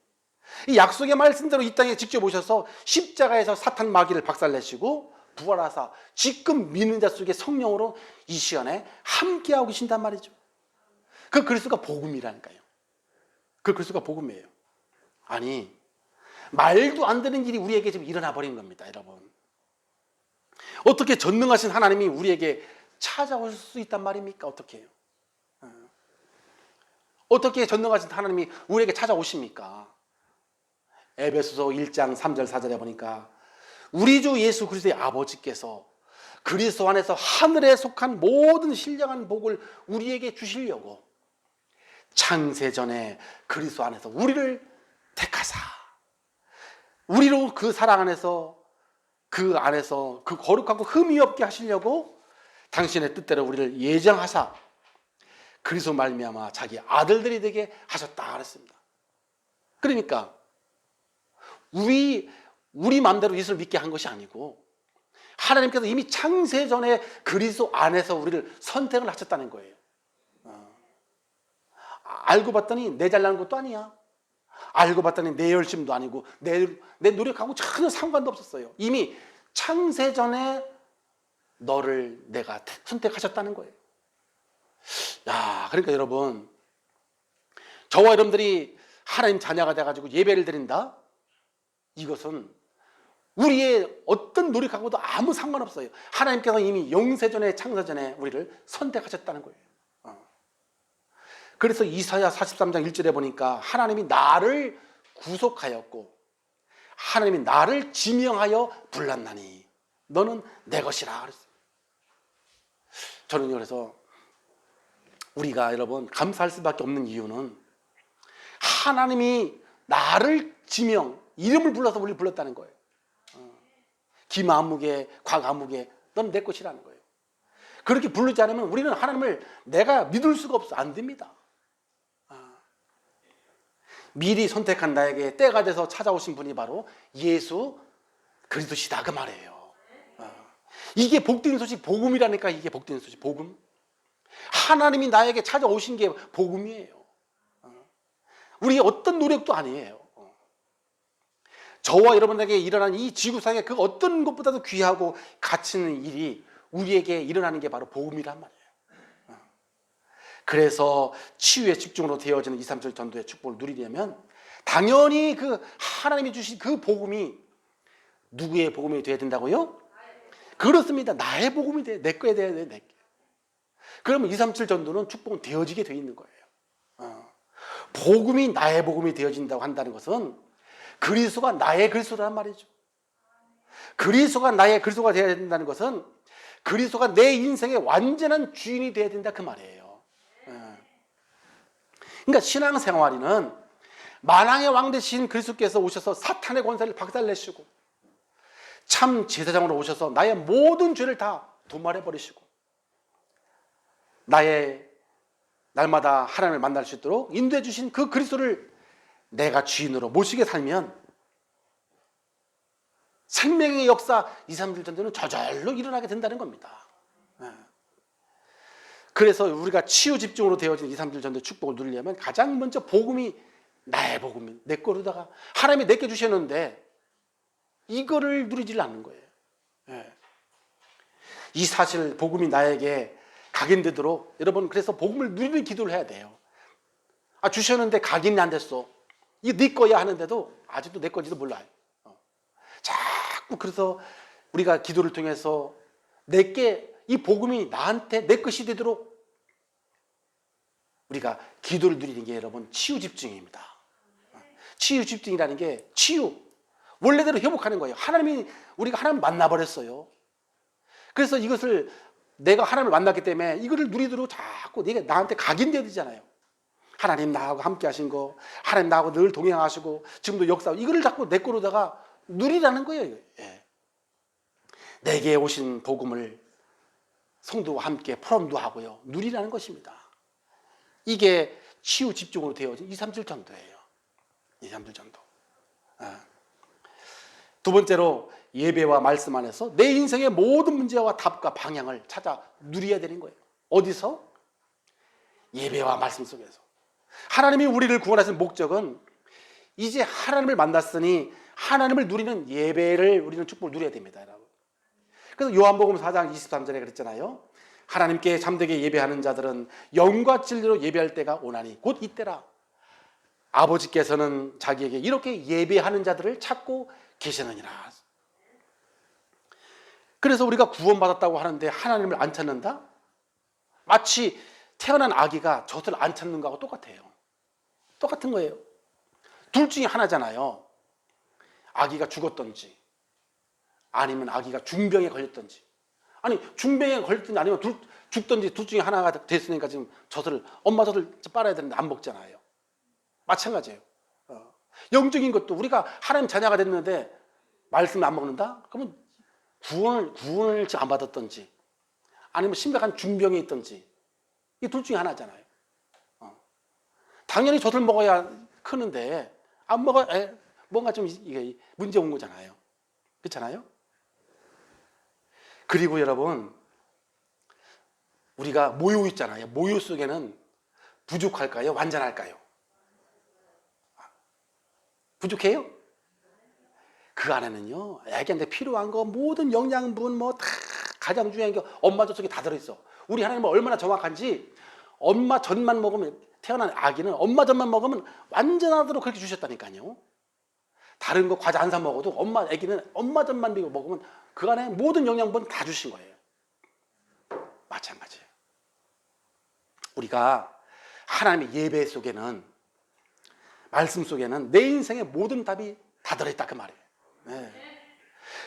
이 약속의 말씀대로 이 땅에 직접 오셔서 십자가에서 사탄 마귀를 박살내시고 부활하사 지금 믿는 자 속에 성령으로 이 시간에 함께하고 계신단 말이죠. 그 그리스도가 복음이라니까요. 그 그리스도가 복음이에요. 아니, 말도 안 되는 일이 우리에게 지금 일어나 버린 겁니다, 여러분. 어떻게 전능하신 하나님이 우리에게 찾아올 수 있단 말입니까? 어떻게 해요? 어떻게 전능하신 하나님이 우리에게 찾아오십니까? 에베소서 1장 3절 4절에 보니까 우리 주 예수 그리스도의 아버지께서 그리스도 안에서 하늘에 속한 모든 신령한 복을 우리에게 주시려고 창세전에 그리스도 안에서 우리를 택하사 우리로 그 사랑 안에서 그 거룩하고 흠이 없게 하시려고 당신의 뜻대로 우리를 예정하사 그리스도 말미암아 자기 아들들이 되게 하셨다 그랬습니다. 그러니까 우리 마음대로 예수를 믿게 한 것이 아니고 하나님께서 이미 창세전에 그리스도 안에서 우리를 선택을 하셨다는 거예요. 알고 봤더니 내 잘나는 것도 아니야. 알고 봤더니 내 열심도 아니고 내 노력하고 전혀 상관도 없었어요. 이미 창세전에 너를 내가 선택하셨다는 거예요. 야, 그러니까 여러분, 저와 여러분들이 하나님 자녀가 돼가지고 예배를 드린다? 이것은 우리의 어떤 노력하고도 아무 상관없어요. 하나님께서 이미 영세전에 창세전에 우리를 선택하셨다는 거예요. 그래서 이사야 43장 1절에 보니까 하나님이 나를 구속하였고 하나님이 나를 지명하여 불렀나니 너는 내 것이라 그랬어요. 저는 그래서 우리가 여러분 감사할 수밖에 없는 이유는 하나님이 나를 이름을 불러서 우리를 불렀다는 거예요. 김아무개, 곽아무개, 넌 내 것이라는 거예요. 그렇게 부르지 않으면 우리는 하나님을 내가 믿을 수가 없어. 안 됩니다. 미리 선택한 나에게 때가 돼서 찾아오신 분이 바로 예수 그리스도시다 그 말이에요. 이게 복된 소식, 복음이라니까. 이게 복된 소식, 복음. 하나님이 나에게 찾아오신 게 복음이에요. 우리의 어떤 노력도 아니에요. 저와 여러분에게 일어난 이 지구상에 그 어떤 것보다도 귀하고 가치 있는 일이 우리에게 일어나는 게 바로 복음이란 말이에요. 그래서 치유의 집중으로 되어지는 2, 3절 전도의 축복을 누리려면 당연히 그 하나님이 주신 그 복음이 누구의 복음이 되어야 된다고요? 그렇습니다. 나의 복음이 돼. 내 거에 대해야 돼. 내 게. 그러면 237 전도는 축복은 되어지게 되어 있는 거예요. 복음이 나의 복음이 되어진다고 한다는 것은 그리스도가 나의 그리스도란 말이죠. 그리스도가 나의 그리스도가 되어야 된다는 것은 그리스도가 내 인생의 완전한 주인이 되어야 된다 그 말이에요. 그러니까 신앙생활에는 만왕의 왕 되신 그리스도께서 오셔서 사탄의 권세를 박살내시고 참 제사장으로 오셔서 나의 모든 죄를 다 도말해 버리시고 나의 날마다 하나님을 만날 수 있도록 인도해 주신 그 그리스도를 내가 주인으로 모시게 살면 생명의 역사 237 전도는 저절로 일어나게 된다는 겁니다. 그래서 우리가 치유 집중으로 되어진 237 전도 축복을 누리려면 가장 먼저 복음이 나의 복음이 내 거로다가 하나님이 내게 주셨는데 이거를 누리질 않는 거예요. 이 사실 복음이 나에게 각인되도록 여러분 그래서 복음을 누리는 기도를 해야 돼요. 주셨는데 각인이 안 됐어. 이게 네 거야 하는데도 아직도 내 건지도 몰라요. 자꾸 그래서 우리가 기도를 통해서 내게 이 복음이 나한테 내 것이 되도록 우리가 기도를 누리는 게 여러분 치유 집중입니다. 치유 집중이라는 게 치유 원래대로 회복하는 거예요. 우리가 하나님 만나버렸어요. 그래서 이것을 내가 하나님을 만났기 때문에 이거를 누리도록 자꾸 내가 나한테 각인돼야 되잖아요. 하나님 나하고 함께 하신 거, 하나님 나하고 늘 동행하시고 지금도 역사하고 이거를 자꾸 내 거로다가 누리라는 거예요. 내게 오신 복음을 성도와 함께 포럼도 하고요. 누리라는 것입니다. 이게 치유 집중으로 되어진 237 전도예요. 237 전도. 두 번째로 예배와 말씀 안에서 내 인생의 모든 문제와 답과 방향을 찾아 누려야 되는 거예요. 어디서? 예배와 말씀 속에서. 하나님이 우리를 구원하신 목적은 이제 하나님을 만났으니 하나님을 누리는 예배를 우리는 축복을 누려야 됩니다. 여러분. 그래서 요한복음 4장 23절에 그랬잖아요. 하나님께 참되게 예배하는 자들은 영과 진리로 예배할 때가 오나니 곧 이때라. 아버지께서는 자기에게 이렇게 예배하는 자들을 찾고 계시느니라. 그래서 우리가 구원받았다고 하는데 하나님을 안 찾는다? 마치 태어난 아기가 젖을 안 찾는 거하고 똑같아요. 똑같은 거예요. 둘 중에 하나잖아요. 아기가 죽었던지 아니면 아기가 중병에 걸렸던지 아니 중병에 걸렸든지 아니면 죽든지 둘 중에 하나가 됐으니까 지금 엄마 젖을 빨아야 되는데 안 먹잖아요. 마찬가지예요. 영적인 것도 우리가 하나님 자녀가 됐는데 말씀을 안 먹는다? 그러면 구원을 안 받았던지 아니면 심각한 중병에 있던지 이 둘 중에 하나잖아요. 당연히 젖을 먹어야 크는데 안 먹어야 뭔가 좀 이게 문제 온 거잖아요. 그렇잖아요? 그리고 여러분 우리가 모유 있잖아요. 모유 속에는 부족할까요? 완전할까요? 부족해요? 그 안에는요 애기한테 필요한 거 모든 영양분 뭐 다 가장 중요한 게 엄마 젖 속에 다 들어있어. 우리 하나님은 얼마나 정확한지 엄마 젖만 먹으면 태어난 아기는 엄마 젖만 먹으면 완전하도록 그렇게 주셨다니까요. 다른 거 과자 안 사 먹어도 애기는 엄마 젖만 먹으면 그 안에 모든 영양분 다 주신 거예요. 마찬가지예요. 우리가 하나님의 예배 속에는 말씀 속에는 내 인생의 모든 답이 다 들어있다 그 말이에요.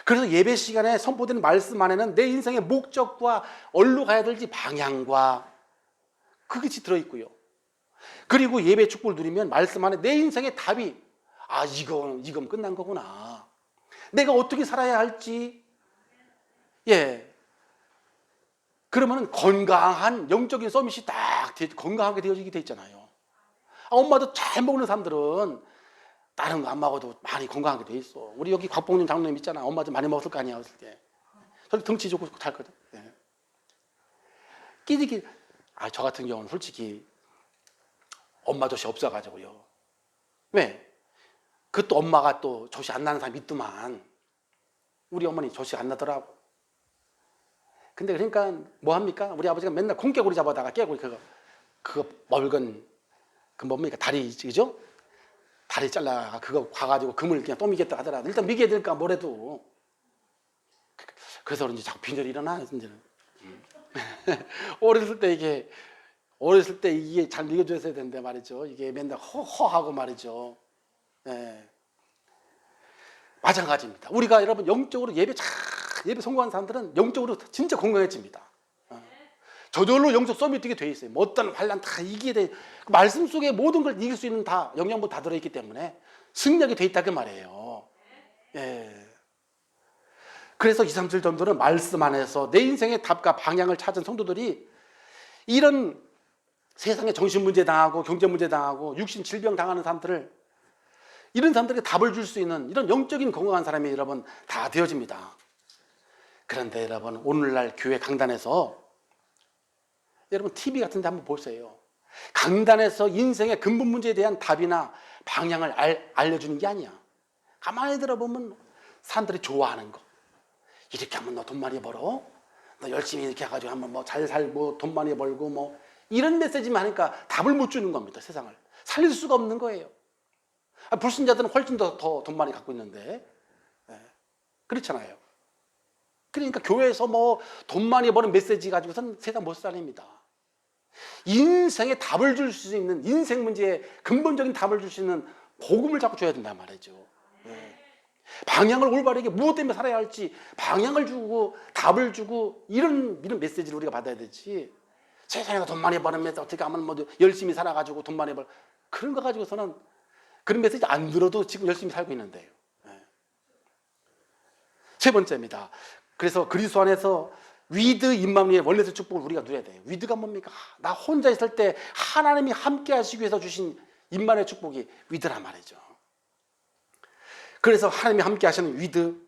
그래서 예배 시간에 선포되는 말씀 안에는 내 인생의 목적과 어디로 가야 될지 방향과 그것이 들어있고요. 그리고 예배 축복을 누리면 말씀 안에 내 인생의 답이 이건 끝난 거구나. 내가 어떻게 살아야 할지 그러면 건강한 영적인 서밋이 딱 건강하게 되어지게 돼 있잖아요. 엄마도 잘 먹는 사람들은 다른 거 안 먹어도 많이 건강하게 돼 있어. 우리 여기 곽봉준 장로님 있잖아. 엄마 좀 많이 먹었을 거 아니야 어렸을 때. 저도 덩치 좋고 잘거든. 끼리끼리 저 같은 경우는 솔직히 엄마 젖이 없어가지고요. 왜? 그것도 엄마가 또 젖이 안 나는 사람이 있더만. 우리 어머니 젖이 안 나더라고. 근데 그러니까 뭐 합니까? 우리 아버지가 맨날 콩깨구리 잡아다가 깨구리 그거 멀건 그 뭡니까? 다리 그죠? 다리 잘라 그거 가가지고 금을 그냥 또 미겠다 하더라. 일단 미게 될까 뭐래도. 그래서 그런지 자꾸 빈혈이 일어나 이제는. 어렸을 때 이게 잘 읽어줬어야 되는데 말이죠. 이게 맨날 허하고 말이죠. 예. 마찬가지입니다. 우리가 여러분 영적으로 예배 성공한 사람들은 영적으로 진짜 건강해집니다. 저절로 영적 수업이 되게 돼 있어요. 뭐 어떤 환란 다 이기게 돼. 말씀 속에 모든 걸 이길 수 있는 다 영양분 다 들어있기 때문에 승리하게 돼 있다 그 말이에요. 예. 그래서 2, 3절 정도는 말씀 안에서 내 인생의 답과 방향을 찾은 성도들이 이런 세상에 정신 문제 당하고 경제 문제 당하고 육신 질병 당하는 사람들을 이런 사람들에게 답을 줄 수 있는 이런 영적인 건강한 사람이 여러분 다 되어집니다. 그런데 여러분 오늘날 교회 강단에서 여러분 TV 같은 데 한번 보세요. 강단에서 인생의 근본 문제에 대한 답이나 방향을 알려주는 게 아니야. 가만히 들어보면 사람들이 좋아하는 거. 이렇게 하면 너 돈 많이 벌어. 너 열심히 이렇게 해가지고 하면 뭐 잘 살고 돈 많이 벌고 뭐 이런 메시지만 하니까 답을 못 주는 겁니다. 세상을 살릴 수가 없는 거예요. 불신자들은 훨씬 더 돈 많이 갖고 있는데 그렇잖아요. 그러니까 교회에서 뭐 돈 많이 버는 메시지 가지고선 세상 못 살립니다. 인생에 답을 줄 수 있는 인생 문제에 근본적인 답을 줄 수 있는 복음을 자꾸 줘야 된단 말이죠. 방향을 올바르게 무엇 때문에 살아야 할지 방향을 주고 답을 주고 이런 메시지를 우리가 받아야 되지. 세상에 돈 많이 버는 어떻게 하면 뭐 열심히 살아가지고 돈 많이 벌 그런 거 가지고서는 그런 메시지 안 들어도 지금 열심히 살고 있는데요. 세 번째입니다. 그래서 그리스도 안에서 위드 임마누엘 원래의 축복을 우리가 누려야 돼요. 위드가 뭡니까? 나 혼자 있을 때 하나님이 함께 하시기 위해서 주신 임마누엘 축복이 위드란 말이죠. 그래서 하나님이 함께 하시는 위드,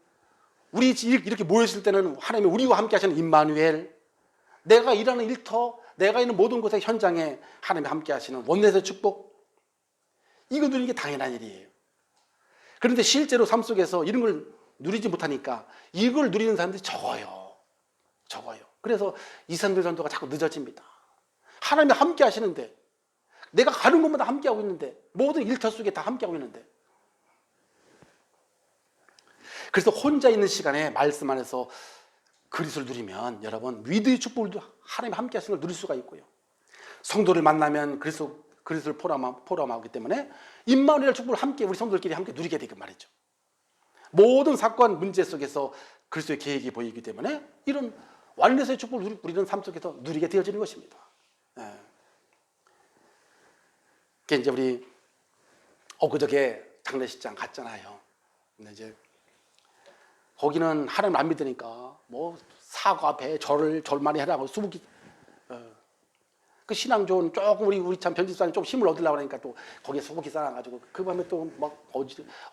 우리 이렇게 모였을 때는 하나님이 우리와 함께 하시는 임마누엘, 내가 일하는 일터, 내가 있는 모든 곳의 현장에 하나님이 함께 하시는 원내의 축복, 이거 누리는 게 당연한 일이에요. 그런데 실제로 삶 속에서 이런 걸 누리지 못하니까 이걸 누리는 사람들이 적어요. 그래서 2, 3일 전도가 자꾸 늦어집니다. 하나님이 함께 하시는데 내가 가는 곳마다 함께 하고 있는데 모든 일터 속에 다 함께 하고 있는데 그래서 혼자 있는 시간에 말씀 안에서 그리스도를 누리면 여러분 위드의 축복을 하나님이 함께 하시는 걸 누릴 수가 있고요. 성도를 만나면 그리스도를 포럼하기 때문에 임마누엘 축복을 함께 우리 성도들끼리 함께 누리게 되고 말이죠. 모든 사건 문제 속에서 그리스도의 계획이 보이기 때문에 이런 완전의 축복을 우리는 삶 속에서 누리게 되어지는 것입니다. 이제 우리 엊그저께 장례식장 갔잖아요. 근데 이제 거기는 하나님을 안 믿으니까 뭐 사과, 배, 절 많이 해라고 수북이 그 신앙 좋은 조금 우리 참 변집사님 좀 힘을 얻으려고 하니까 또 거기에 수북이 쌓아가지고 그 밤에 또 막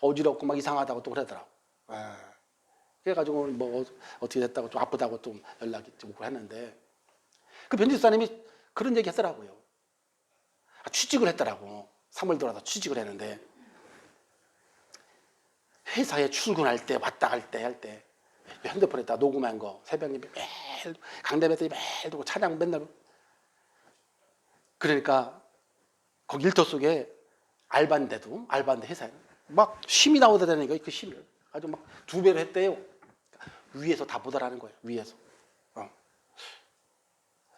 어지럽고 막 이상하다고 또 그러더라고. 그래가지고 뭐 어떻게 됐다고 좀 아프다고 또 연락이 오고 했는데 그 변집사님이 그런 얘기 했더라고요. 취직을 했더라고. 3월 들어서 취직을 했는데 회사에 출근할 때 왔다 갈 때 할 때 핸드폰에다 녹음한 거 새벽에 매일 강대배들이 매일 두고 찬양 맨날 그러니까 거기 일터 속에 알바인데 회사에 막 심이 나오더라니까 그 심을 아주 막 2배로 했대요. 위에서 다 보더라는 거예요. 위에서.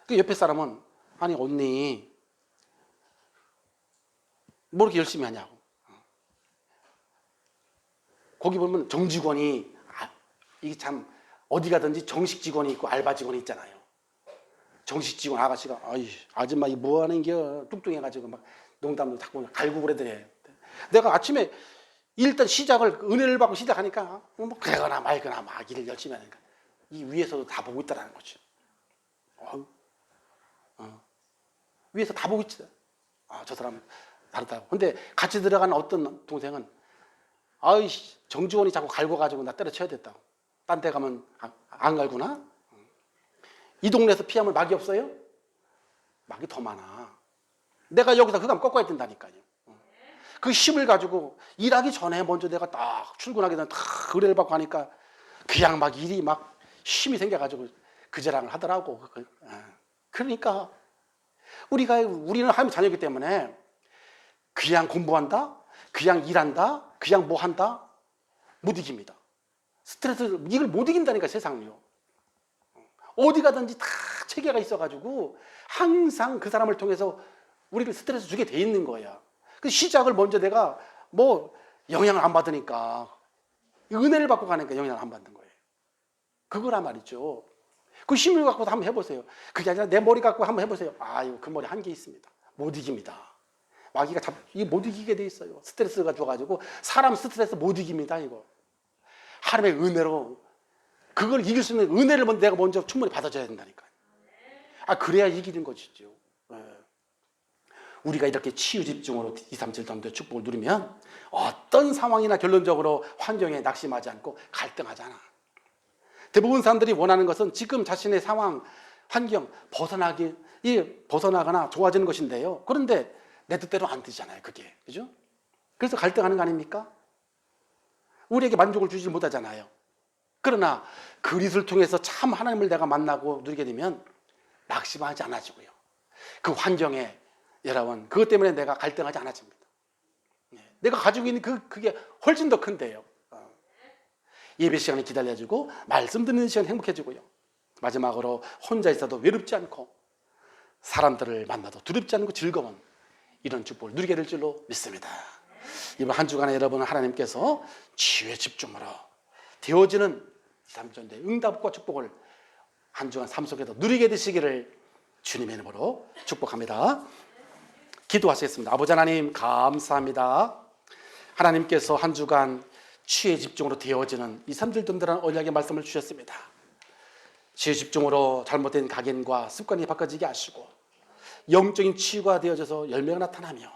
그 옆에 사람은 아니 언니 뭐 이렇게 열심히 하냐고. 거기 보면 정직원이 이게 참 어디 가든지 정식 직원이 있고 알바 직원이 있잖아요. 정식 직원 아가씨가 아줌마 이 뭐 하는겨 뚱뚱해가지고 막 농담도 자꾸 갈고 그러더래. 내가 아침에 일단 시작을 은혜를 받고 시작하니까 뭐 그러거나 말거나 막 일을 열심히 하니까 이 위에서도 다 보고 있다라는 거죠. 위에서 다 보고 있지. 저 사람 다르다고. 근데 같이 들어간 어떤 동생은 정직원이 자꾸 갈고가지고 나 때려쳐야 됐다고. 딴 데 가면 안 갈구나? 이 동네에서 피하면 막이 없어요? 막이 더 많아. 내가 여기서 그감 꺾어야 된다니까요. 그 힘을 가지고 일하기 전에 먼저 내가 딱 출근하기 전에 딱 의뢰를 받고 하니까 그냥 막 일이 막 힘이 생겨가지고 그 자랑을 하더라고. 그러니까 우리는 하나님 자녀이기 때문에 그냥 공부한다, 그냥 일한다, 그냥 뭐 한다 못 이깁니다. 스트레스 이걸 못 이긴다니까 세상을요. 어디 가든지 다 체계가 있어가지고 항상 그 사람을 통해서 우리를 스트레스 주게 돼 있는 거야. 그 시작을 먼저 내가 뭐 영향을 안 받으니까, 은혜를 받고 가니까 영향을 안 받는 거예요. 그거란 말이죠. 그 힘을 갖고도 한번 해보세요. 그게 아니라 내 머리 갖고 한번 해보세요. 아유, 그 머리 한계 있습니다. 못 이깁니다. 마귀가 이게 못 이기게 돼 있어요. 스트레스가 줘가지고 사람 스트레스 못 이깁니다. 이거 하나님의 은혜로 그걸 이길 수 있는 은혜를 내가 먼저 충분히 받아줘야 된다니까요. 그래야 이기는 것이죠. 우리가 이렇게 치유 집중으로 2, 3, 7 정도의 축복을 누리면 어떤 상황이나 결론적으로 환경에 낙심하지 않고 갈등하지 않아. 대부분 사람들이 원하는 것은 지금 자신의 상황, 환경 벗어나거나 좋아지는 것인데요. 그런데 내 뜻대로 안 되잖아요. 그게, 그죠? 그래서 갈등하는 거 아닙니까? 우리에게 만족을 주지 못하잖아요. 그러나 그리스도를 통해서 참 하나님을 내가 만나고 누리게 되면 낙심하지 않아지고요. 그 환경에 여러분, 그것 때문에 내가 갈등하지 않아집니다. 내가 가지고 있는 그게 훨씬 더 큰데요. 예배 시간에 기다려주고 말씀 듣는 시간 행복해지고요. 마지막으로 혼자 있어도 외롭지 않고 사람들을 만나도 두렵지 않고 즐거운 이런 축복을 누리게 될 줄로 믿습니다. 이번 한 주간에 여러분 하나님께서 치유의 집중으로 되어지는 삼천대 응답과 축복을 한 주간 삶 속에서 누리게 되시기를 주님의 이름으로 축복합니다. 기도하시겠습니다. 아버지 하나님 감사합니다. 하나님께서 한 주간 치유의 집중으로 되어지는 이 3절 든든한 언약의 말씀을 주셨습니다. 치유 집중으로 잘못된 각인과 습관이 바꿔지게 하시고 영적인 치유가 되어져서 열매가 나타나며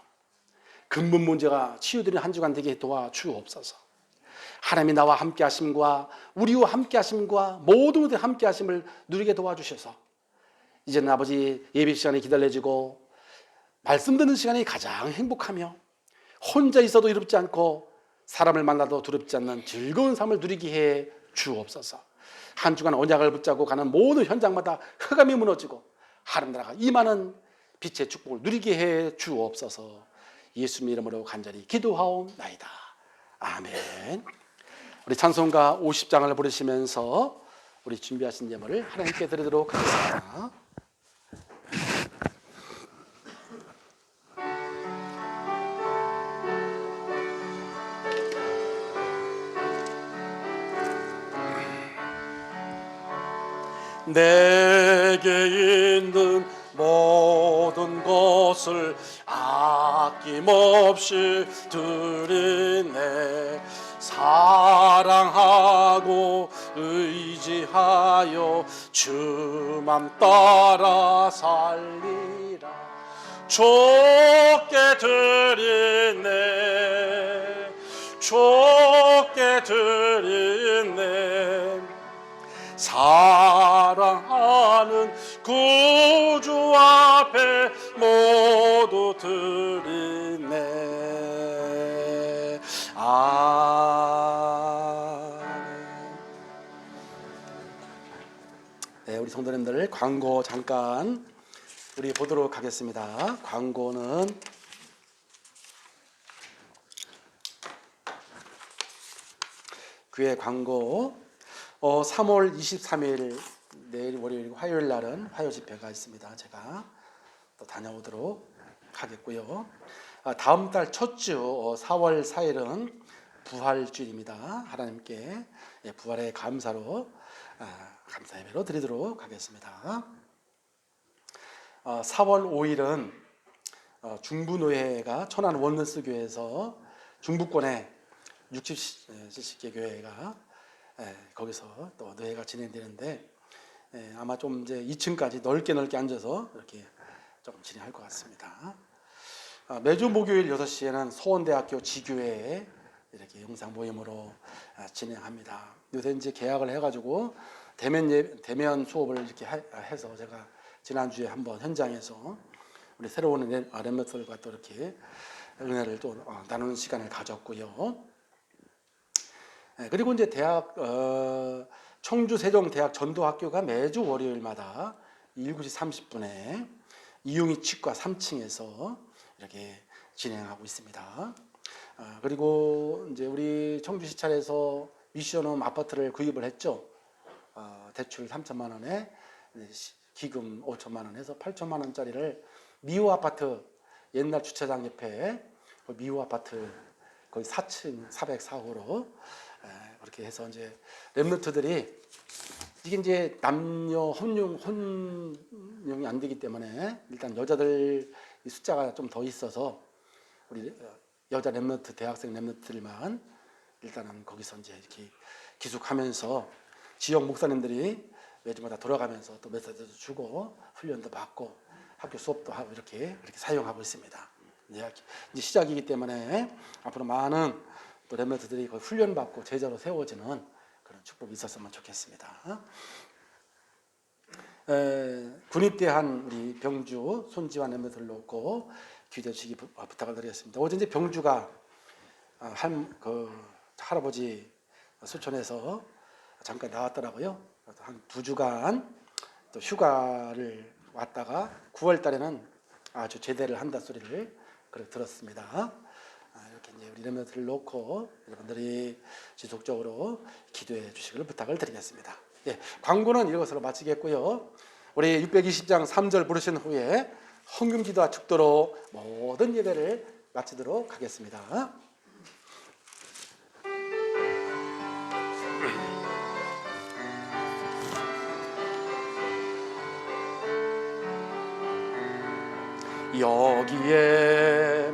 근본 문제가 치유되는 한 주간 되게 도와주옵소서. 하나님이 나와 함께 하심과 우리와 함께 하심과 모든 분들이 함께 하심을 누리게 도와주셔서 이제는 아버지 예배 시간이 기다려지고 말씀 듣는 시간이 가장 행복하며 혼자 있어도 이롭지 않고 사람을 만나도 두렵지 않는 즐거운 삶을 누리게 해 주옵소서. 한 주간 언약을 붙잡고 가는 모든 현장마다 흑암이 무너지고 하나님 나라가 임하는 빛의 축복을 누리게 해 주옵소서. 예수님 이름으로 간절히 기도하옵나이다. 아멘. 우리 찬송가 50장을 부르시면서 우리 준비하신 예물을 하나님께 드리도록 하겠습니다. 내게 있는 모든 것을 아낌없이 드리네. 사랑하고 의지하여 주만 따라 살리라. 좋게 드리네, 좋게 드리네. 사랑하는 구주 앞에 모두 드리네. 네, 우리 성도님들 광고 잠깐 우리 보도록 하겠습니다. 광고는 교회 광고 3월 23일 내일 월요일 화요일 날은 화요 집회가 있습니다. 제가 또 다녀오도록 하겠고요. 다음 달 첫 주 4월 4일은 부활주일입니다. 하나님께 부활의 감사로 감사 예배로 드리도록 하겠습니다. 4월 5일은 중부노회가 천안 원너스 교회에서 중부권에 60개 교회가 거기서 또 노예가 진행되는데 아마 좀 이제 2층까지 넓게 앉아서 이렇게 좀 진행할 것 같습니다. 매주 목요일 6시에는 소원대학교 지교회에 이렇게 영상 모임으로 진행합니다. 요새 이제 계약을 해가지고 대면 수업을 이렇게 해서 제가 지난주에 한번 현장에서 우리 새로운 렘넌트들과 또 이렇게 은혜를 또 나누는 시간을 가졌고요. 그리고 이제 대학 청주 세종대학 전도학교가 매주 월요일마다 19시 30분에 이용희 치과 3층에서 이렇게 진행하고 있습니다. 그리고 이제 우리 청주 시찰에서 미션홈 아파트를 구입을 했죠. 대출 3천만 원에 기금 5천만 원 해서 8천만 원짜리를 미호 아파트 옛날 주차장 옆에 그 미호 아파트 거의 4층 404호로 그렇게 해서 이제 랩런트들이 이게 이제 남녀 혼용이 안 되기 때문에 일단 여자들 숫자가 좀 더 있어서 우리 여자 랩런트 대학생 랩런트들만 일단은 거기서 이제 이렇게 기숙하면서 지역 목사님들이 매주마다 돌아가면서 또 메시지도 주고 훈련도 받고 학교 수업도 하고 이렇게 사용하고 있습니다. 이제 시작이기 때문에 앞으로 많은 또 랩런트들이 훈련 받고 제자로 세워지는 그런 축복이 있었으면 좋겠습니다. 군입대한 우리 병주 손지환 랩런트를 놓고 기도해 주시기 부탁을 드리겠습니다. 어제 이제 병주가 할아버지 수촌에서 잠깐 나왔더라고요. 한 2주간 또 휴가를 왔다가 9월 달에는 아주 제대를 한다 소리를 들었습니다. 이렇게 이제 우리 랩런트를 놓고 여러분들이 지속적으로 기도해 주시기를 부탁을 드리겠습니다. 예, 광고는 이것으로 마치겠고요. 우리 620장 3절 부르신 후에 헌금 기도와 축도로 모든 예배를 마치도록 하겠습니다. 여기에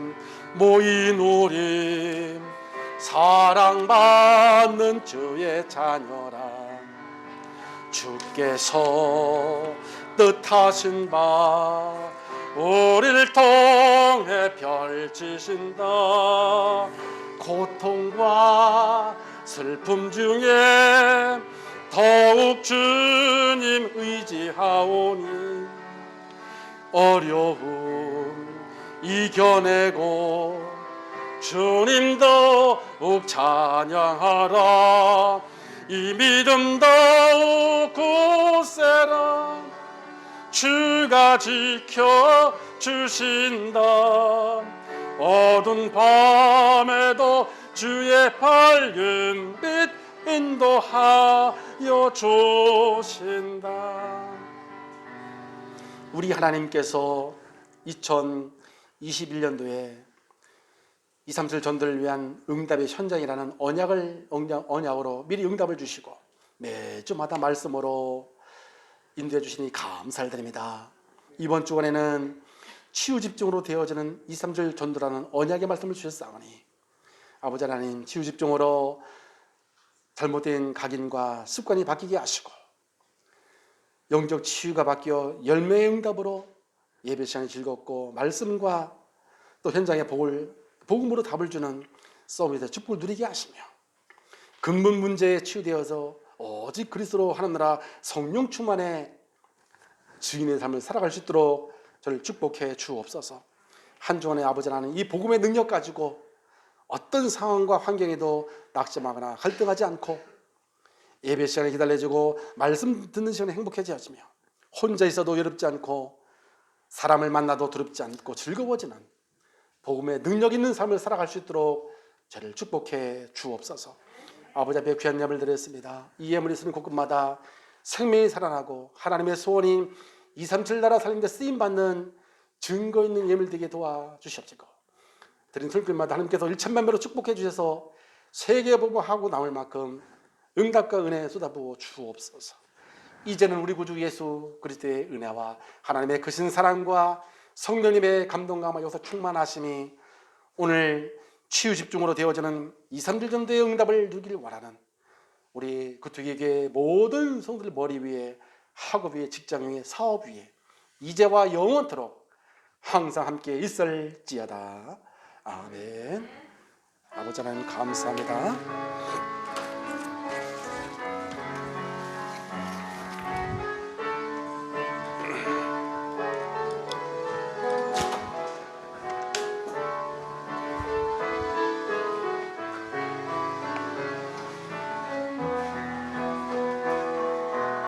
모인 우리 사랑받는 주의 자녀라. 주께서 뜻하신 바 우리를 통해 펼치신다. 고통과 슬픔 중에 더욱 주님 의지하오니 어려움 이겨내고 주님 더욱 찬양하라. 이 믿음 더욱 굳세라. 주가 지켜주신다. 어두운 밤에도 주의 밝은 빛 인도하여 주신다. 우리 하나님께서 2021년도에 237 전도를 위한 응답의 현장이라는 언약으로 미리 응답을 주시고 매주마다 말씀으로 인도해 주시니 감사를 드립니다. 이번 주간에는 치유 집중으로 되어지는 237 전도라는 언약의 말씀을 주셨사오니 아버지 하나님, 치유 집중으로 잘못된 각인과 습관이 바뀌게 하시고 영적 치유가 바뀌어 열매의 응답으로 예배 시간이 즐겁고 말씀과 또 현장의 복음으로 답을 주는 서밋의 축복을 누리게 하시며 근본 문제에 치유되어서 오직 그리스도로 하는 나라 성령 충만의 주인의 삶을 살아갈 수 있도록 저를 축복해 주옵소서. 한 주간의 아버지 하나님, 이 복음의 능력 가지고 어떤 상황과 환경에도 낙심하거나 갈등하지 않고 예배 시간에 기다려주고 말씀 듣는 시간에 행복해지어지며 혼자 있어도 외롭지 않고 사람을 만나도 두렵지 않고 즐거워지는 복음의 능력 있는 삶을 살아갈 수 있도록 저를 축복해 주옵소서. 아버지 앞에 귀한 예물을 드렸습니다. 이 예물이 있으면 곳곳마다 생명이 살아나고 하나님의 소원인 237 나라 살리는 데 쓰임받는 증거 있는 예물 되게 도와주시옵시고 드린 손길마다 하나님께서 1천만 배로 축복해 주셔서 세계 복음하고 남을 만큼 응답과 은혜 쏟아부어 주옵소서. 이제는 우리 구주 예수 그리스도의 은혜와 하나님의 크신 사랑과 성령님의 감동감과 여기서 충만하심이 오늘 치유 집중으로 되어지는 237 전도의 응답을 누리길 원하는 우리 구투기교회 모든 성도들 머리 위에, 학업 위에, 직장 위에, 사업 위에 이제와 영원토록 항상 함께 있을지어다. 아멘. 아버지 하나님 감사합니다.